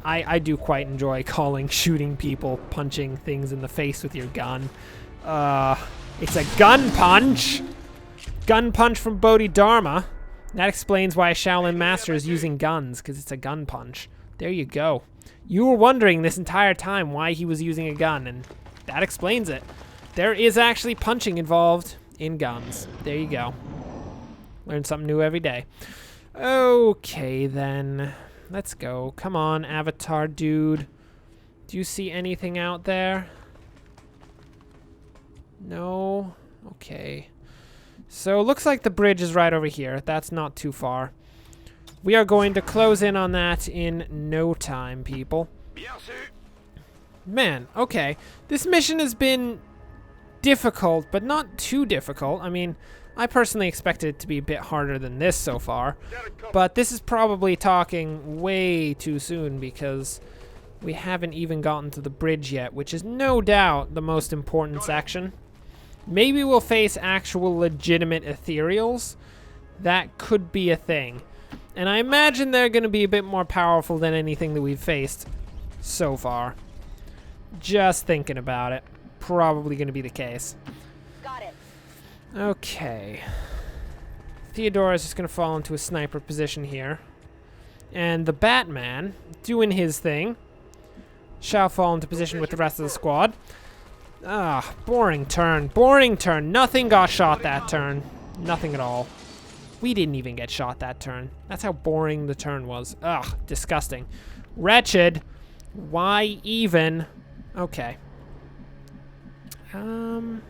[SPEAKER 1] I do quite enjoy calling shooting people punching things in the face with your gun. It's a gun punch! Gun punch from Bodhidharma. That explains why a Shaolin Master is using guns, because it's a gun punch. There you go. You were wondering this entire time why he was using a gun, and that explains it. There is actually punching involved in guns. There you go. Learn something new every day. Okay, then. Let's go. Come on, Avatar dude. Do you see anything out there? No? Okay. So, looks like the bridge is right over here. That's not too far. We are going to close in on that in no time, people. Man, okay. This mission has been difficult, but not too difficult. I mean, I personally expected it to be a bit harder than this so far. But this is probably talking way too soon because we haven't even gotten to the bridge yet, which is no doubt the most important section. Maybe we'll face actual legitimate ethereals. That could be a thing. And I imagine they're going to be a bit more powerful than anything that we've faced so far. Just thinking about it. Probably going to be the case.
[SPEAKER 7] Got it.
[SPEAKER 1] Okay. Theodora's just going to fall into a sniper position here. And the Batman, doing his thing, shall fall into position with the rest of the squad. Ah, boring turn. Boring turn. Nothing got shot that turn. Nothing at all. We didn't even get shot that turn. That's how boring the turn was. Ugh, disgusting. Wretched. Why even? Okay. We're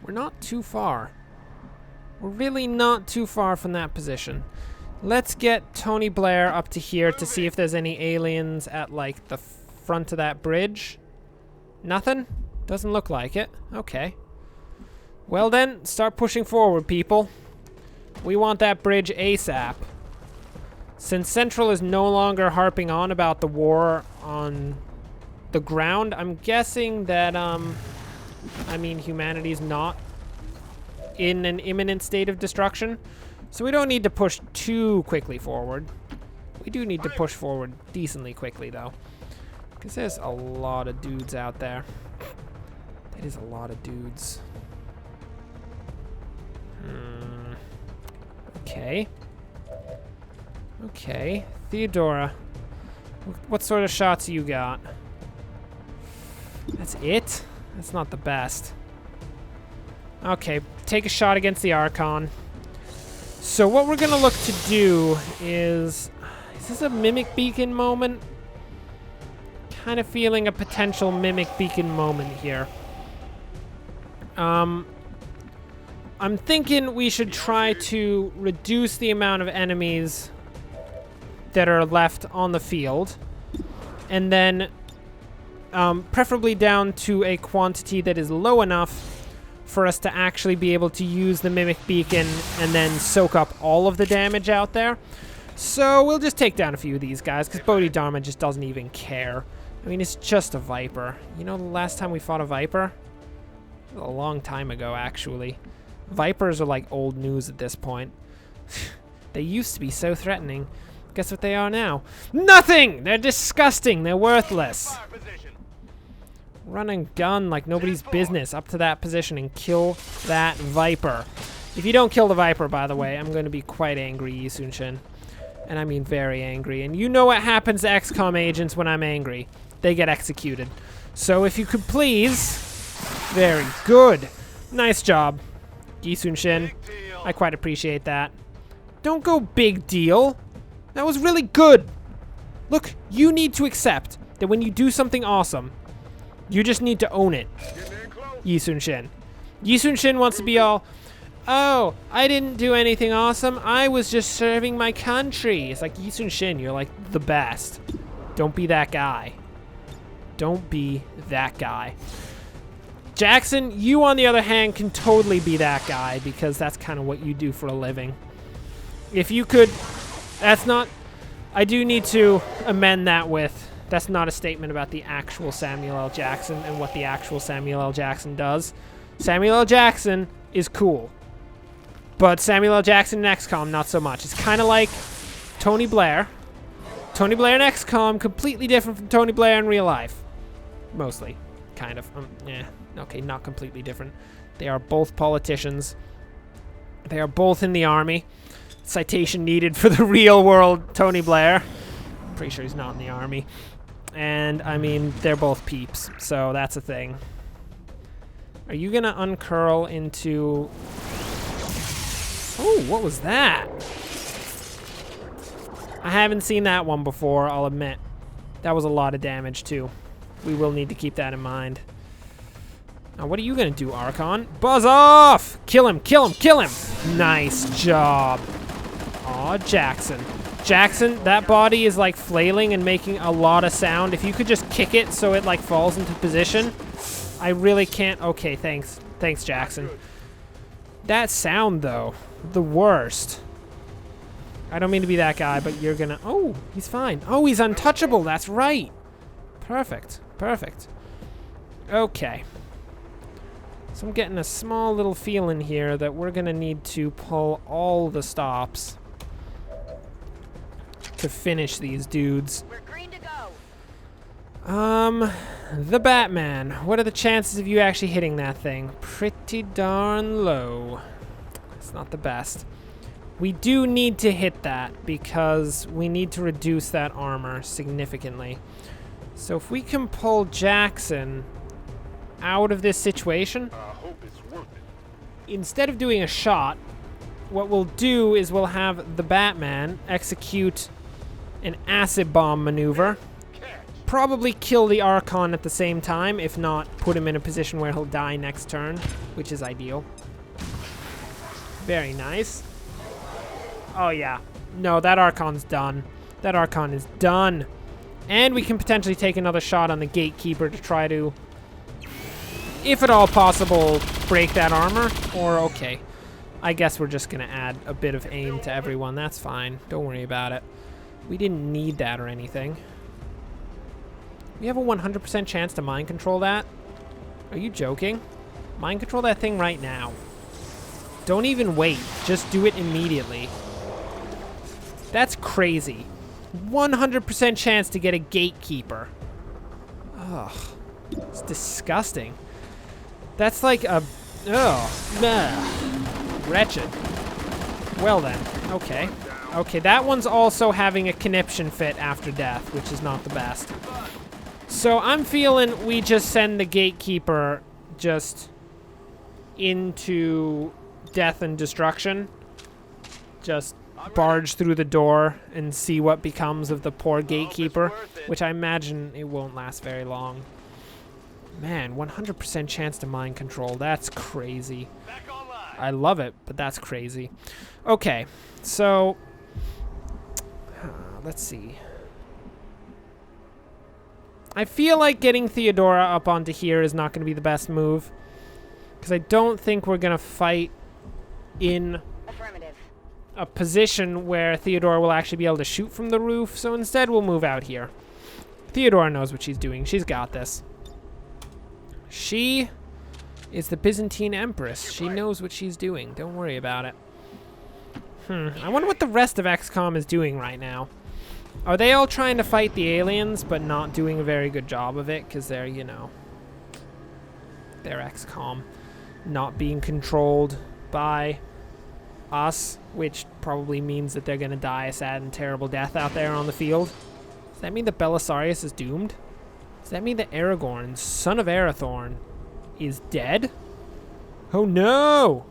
[SPEAKER 1] not too far. We're really not too far from that position. Let's get Tony Blair up to here to see if there's any aliens at, like, the front of that bridge. Nothing? Doesn't look like it. Okay. Well then, start pushing forward, people. We want that bridge ASAP. Since Central is no longer harping on about the war on the ground, I'm guessing that, I mean, humanity's not in an imminent state of destruction. So we don't need to push too quickly forward. We do need to push forward decently quickly, though. Because there's a lot of dudes out there. That is a lot of dudes. Okay. Okay. Theodora. What sort of shots you got? That's it? That's not the best. Okay, take a shot against the Archon. So what we're gonna look to do is this a Mimic Beacon moment? Kind of feeling a potential Mimic Beacon moment here. I'm thinking we should try to reduce the amount of enemies that are left on the field, and then preferably down to a quantity that is low enough for us to actually be able to use the Mimic Beacon and then soak up all of the damage out there. So we'll just take down a few of these guys, because Bodhidharma just doesn't even care. I mean, it's just a Viper. You know the last time we fought a Viper? A long time ago, actually. Vipers are like old news at this point. They used to be so threatening. Guess what they are now? Nothing! They're disgusting. They're worthless. Run and gun like nobody's business up to that position and kill that Viper. If you don't kill the Viper, by the way, I'm going to be quite angry, Yi Sun-shin. And I mean very angry. And you know what happens to XCOM agents when I'm angry. They get executed. So if you could please... Very good. Nice job, Yi Sun-shin. I quite appreciate that. Don't go big deal. That was really good. Look, you need to accept that when you do something awesome, you just need to own it. Yi Sun-shin. Yi Sun-shin wants to be all, oh, I didn't do anything awesome. I was just serving my country. It's like, Yi Sun-shin, you're like the best. Don't be that guy. Don't be that guy. Jackson, you on the other hand can totally be that guy because that's kind of what you do for a living. If you could, that's not, I do need to amend that with, that's not a statement about the actual Samuel L. Jackson and what the actual Samuel L. Jackson does. Samuel L. Jackson is cool. But Samuel L. Jackson in XCOM, not so much. It's kind of like Tony Blair. Tony Blair in XCOM, completely different from Tony Blair in real life. Mostly. Kind of. Yeah. Okay, not completely different. They are both politicians. They are both in the army. Citation needed for the real world Tony Blair. Pretty sure he's not in the army. And, I mean, they're both peeps. So, that's a thing. Are you gonna uncurl into... Oh, what was that? I haven't seen that one before, I'll admit. That was a lot of damage, too. We will need to keep that in mind. Now, what are you gonna do, Archon? Buzz off! Kill him, kill him, kill him! Nice job. Aw, Jackson. Jackson, that body is, like, flailing and making a lot of sound. If you could just kick it so it, like, falls into position. I really can't... Okay, thanks. Thanks, Jackson. That sound, though. The worst. I don't mean to be that guy, but you're gonna... Oh, he's fine. Oh, he's untouchable. That's right. Perfect. Perfect. Okay. So I'm getting a small little feeling here that we're gonna need to pull all the stops to finish these dudes.
[SPEAKER 7] We're green to go.
[SPEAKER 1] The Batman. What are the chances of you actually hitting that thing? Pretty darn low. It's not the best. We do need to hit that because we need to reduce that armor significantly. So if we can pull Jackson out of this situation, instead of doing a shot, what we'll do is we'll have the Batman execute an acid bomb maneuver. Probably kill the Archon at the same time, if not put him in a position where he'll die next turn, which is ideal. Very nice. Oh yeah. No, that Archon's done. That Archon is done. And we can potentially take another shot on the Gatekeeper to try to if at all possible, break that armor. Or, okay. I guess we're just going to add a bit of aim to everyone. That's fine. Don't worry about it. We didn't need that or anything. We have a 100% chance to mind control that? Are you joking? Mind control that thing right now. Don't even wait. Just do it immediately. That's crazy. 100% chance to get a gatekeeper. Ugh. It's disgusting. That's like a... Ugh. Wretched. Well then. Okay. Okay, that one's also having a conniption fit after death, which is not the best. So I'm feeling we just send the gatekeeper just into death and destruction. Just barge through the door and see what becomes of the poor gatekeeper, which I imagine it won't last very long. Man, 100% chance to mind control. That's crazy. I love it, but that's crazy. Okay, so let's see. I feel like getting Theodora up onto here is not going to be the best move, because I don't think we're going to fight in a position where Theodora will actually be able to shoot from the roof, so instead we'll move out here. Theodora knows what she's doing. She's got this. She is the Byzantine Empress. She knows what she's doing. Don't worry about it. I wonder what the rest of XCom is doing right now. Are they all trying to fight the aliens, but not doing a very good job of it? Because they're, you know, they're XCom. Not being controlled by us, which probably means that they're going to die a sad and terrible death out there on the field. Does that mean that Belisarius is doomed? Does that mean that Aragorn, son of Arathorn, is dead? Oh no!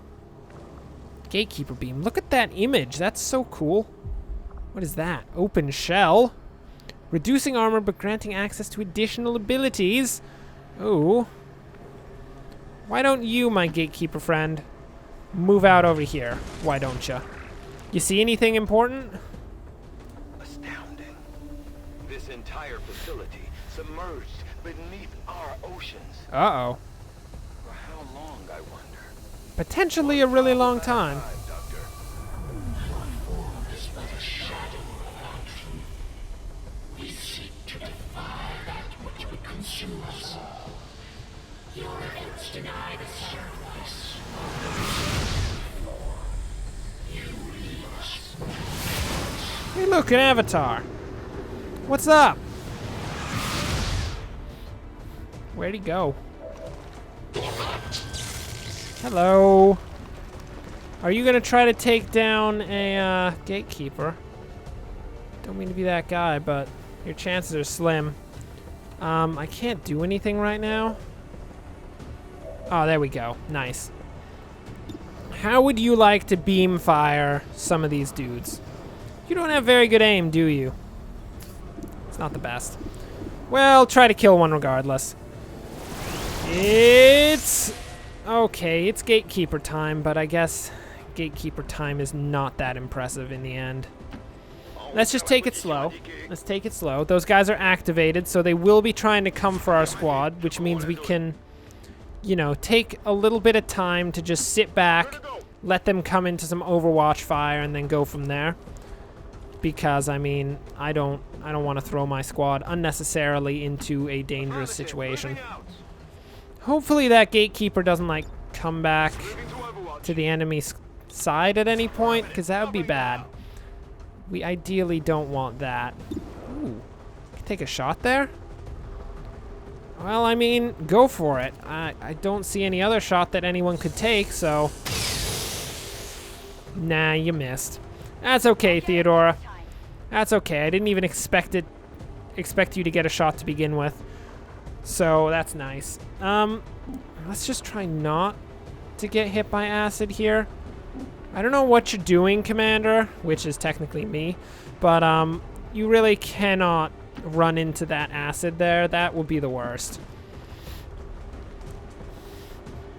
[SPEAKER 1] Gatekeeper beam. Look at that image. That's so cool. What is that? Open shell. Reducing armor but granting access to additional abilities. Oh. Why don't you, my gatekeeper friend, move out over here? Why don't you? You see anything important?
[SPEAKER 8] Astounding. This entire facility submerged beneath our oceans.
[SPEAKER 1] Uh-oh.
[SPEAKER 8] For how long, I wonder?
[SPEAKER 1] Potentially a really long time.
[SPEAKER 8] Doctor.
[SPEAKER 6] Form is but a shadow of our truth. We seek to defy that which would consume us. Your efforts deny the sacrifice. You leave us.
[SPEAKER 1] Hey, look, an avatar. What's up? Where'd he go? Hello. Are you gonna try to take down a gatekeeper? Don't mean to be that guy, but your chances are slim. I can't do anything right now. Oh, there we go. Nice. How would you like to beam fire some of these dudes? You don't have very good aim, do you? It's not the best. Well, try to kill one regardless. It's... okay, it's gatekeeper time, but I guess gatekeeper time is not that impressive in the end. Let's just take it slow. Let's take it slow. Those guys are activated, so they will be trying to come for our squad, which means we can, you know, take a little bit of time to just sit back, let them come into some Overwatch fire, and then go from there. Because, I mean, I don't want to throw my squad unnecessarily into a dangerous situation. Hopefully that gatekeeper doesn't, like, come back to the enemy's side at any point, because that would be bad. We ideally don't want that. Ooh, take a shot there? Well, I mean, go for it. I don't see any other shot that anyone could take, so... Nah, you missed. That's okay, Theodora. That's okay. I didn't even expect you to get a shot to begin with. So, that's nice. Let's just try not to get hit by acid here. I don't know what you're doing, Commander, which is technically me, but you really cannot run into that acid there. That will be the worst.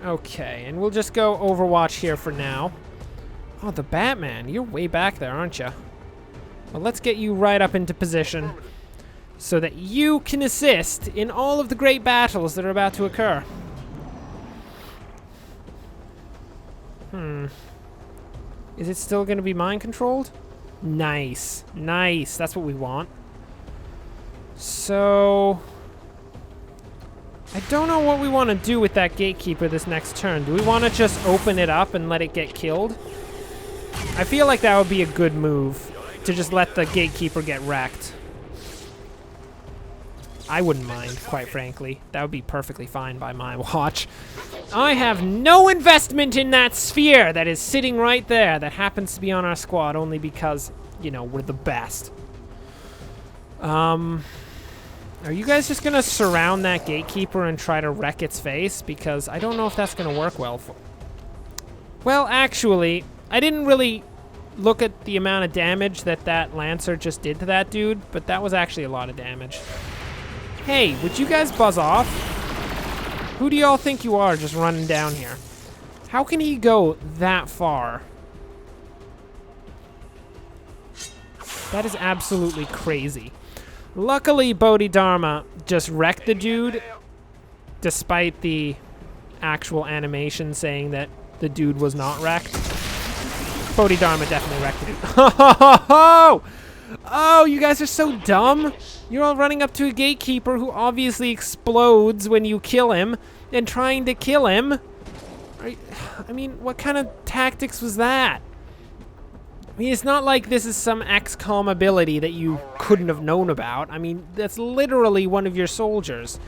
[SPEAKER 1] Okay, and we'll just go Overwatch here for now. Oh, the Batman. You're way back there, aren't you? Well, let's get you right up into position so that you can assist in all of the great battles that are about to occur. Is it still going to be mind controlled? Nice. Nice. That's what we want. So... I don't know what we want to do with that gatekeeper this next turn. Do we want to just open it up and let it get killed? I feel like that would be a good move, to just let the gatekeeper get wrecked. I wouldn't mind, quite frankly. That would be perfectly fine by my watch. I have no investment in that sphere that is sitting right there that happens to be on our squad only because, you know, we're the best. Are you guys just gonna surround that gatekeeper and try to wreck its face? Because I don't know if that's gonna work well for... Well, actually, I didn't really look at the amount of damage that that Lancer just did to that dude, but that was actually a lot of damage. Hey, would you guys buzz off? Who do y'all think you are just running down here? How can he go that far? That is absolutely crazy. Luckily, Bodhidharma just wrecked the dude, despite the actual animation saying that the dude was not wrecked. Bodhidharma definitely wrecked the dude. Oh, you guys are so dumb. You're all running up to a gatekeeper who obviously explodes when you kill him and trying to kill him. I mean, what kind of tactics was that? I mean, it's not like this is some XCom ability that you couldn't have known about. I mean, that's literally one of your soldiers.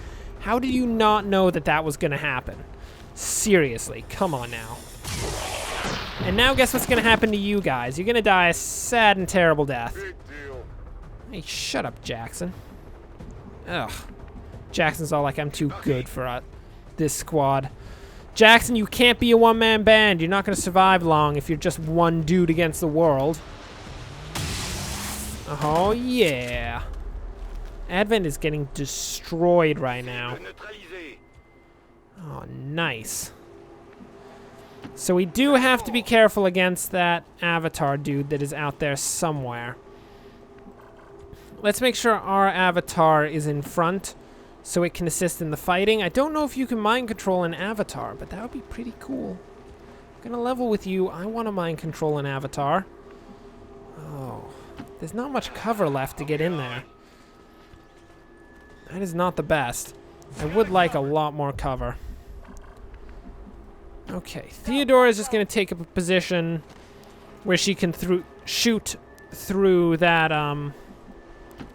[SPEAKER 1] How did you not know that that was going to happen? Seriously, come on now. And now guess what's going to happen to you guys? You're going to die a sad and terrible death. Hey, shut up, Jackson. Ugh. Jackson's all like, I'm too good for this squad. Jackson, you can't be a one-man band. You're not going to survive long if you're just one dude against the world. Oh, yeah. Advent is getting destroyed right now. Oh, nice. So we do have to be careful against that Avatar dude that is out there somewhere. Let's make sure our Avatar is in front so it can assist in the fighting. I don't know if you can mind control an Avatar, but that would be pretty cool. I'm gonna level with you. I want to mind control an Avatar. Oh, there's not much cover left to get in there. That is not the best. I would like a lot more cover. Okay, Theodora is just gonna take up a position where she can shoot through that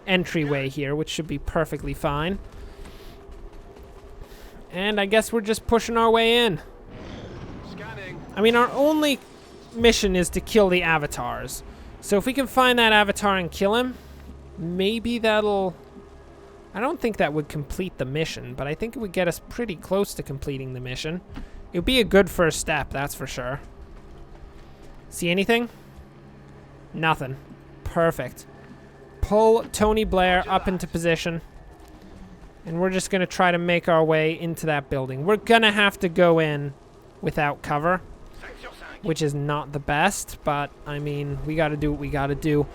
[SPEAKER 1] entryway here, which should be perfectly fine. And I guess we're just pushing our way in.
[SPEAKER 2] Scanning.
[SPEAKER 1] I mean, our only mission is to kill the avatars. So if we can find that avatar and kill him, maybe that'll... I don't think that would complete the mission, but I think it would get us pretty close to completing the mission. It would be a good first step, that's for sure. See anything? Nothing. Perfect. Pull Tony Blair up into position. And we're just going to try to make our way into that building. We're going to have to go in without cover, which is not the best, but, I mean, we got to do what we got to do.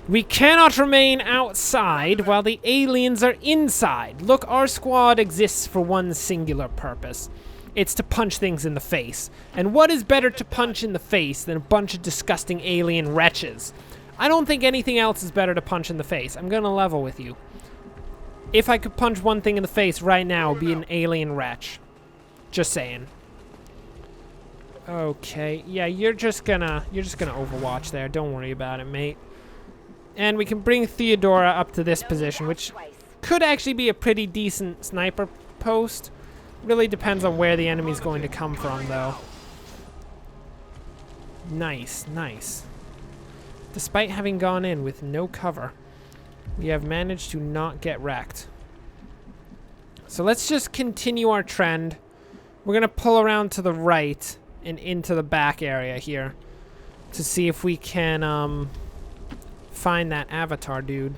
[SPEAKER 1] We cannot remain outside while the aliens are inside. Look, our squad exists for one singular purpose. It's to punch things in the face. And what is better to punch in the face than a bunch of disgusting alien wretches? I don't think anything else is better to punch in the face. I'm going to level with you. If I could punch one thing in the face right now, it would be an alien wretch. Just saying. Okay, yeah, you're just gonna Overwatch there. Don't worry about it, mate. And we can bring Theodora up to this position, which could actually be a pretty decent sniper post. Really depends on where the enemy's going to come from, though. Nice, nice. Despite having gone in with no cover, we have managed to not get wrecked. So let's just continue our trend. We're going to pull around to the right and into the back area here to see if we can find that Avatar dude.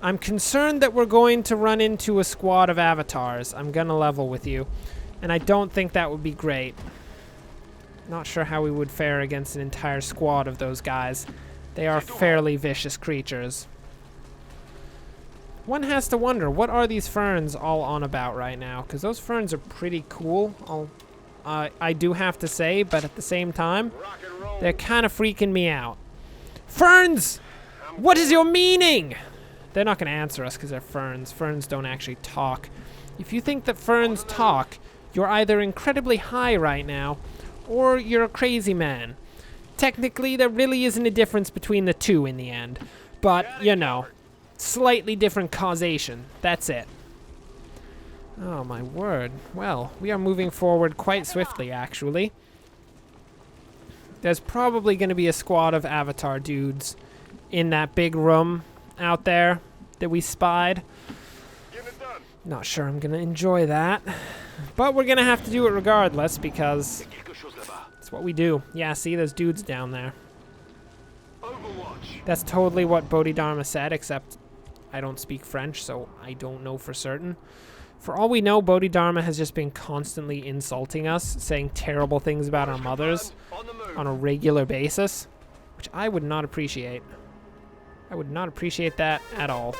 [SPEAKER 1] I'm concerned that we're going to run into a squad of avatars. I'm going to level with you. And I don't think that would be great. Not sure how we would fare against an entire squad of those guys. They are fairly vicious creatures. One has to wonder, what are these ferns all on about right now? Because those ferns are pretty cool. I'll I do have to say, but at the same time, they're kind of freaking me out. Ferns! What is your meaning? They're not going to answer us because they're ferns. Ferns don't actually talk. If you think that ferns talk, you're either incredibly high right now, or you're a crazy man. Technically, there really isn't a difference between the two in the end. But, you know, slightly different causation. That's it. Oh, my word. Well, we are moving forward quite swiftly, actually. There's probably going to be a squad of Avatar dudes in that big room out there that we spied. Not sure I'm going to enjoy that. But we're going to have to do it regardless because it's what we do. Yeah, see, there's dudes down there. That's totally what Bodhidharma said, except I don't speak French, so I don't know for certain. For all we know, Bodhidharma has just been constantly insulting us, saying terrible things about our mothers on a regular basis, which I would not appreciate. I would not appreciate that at all.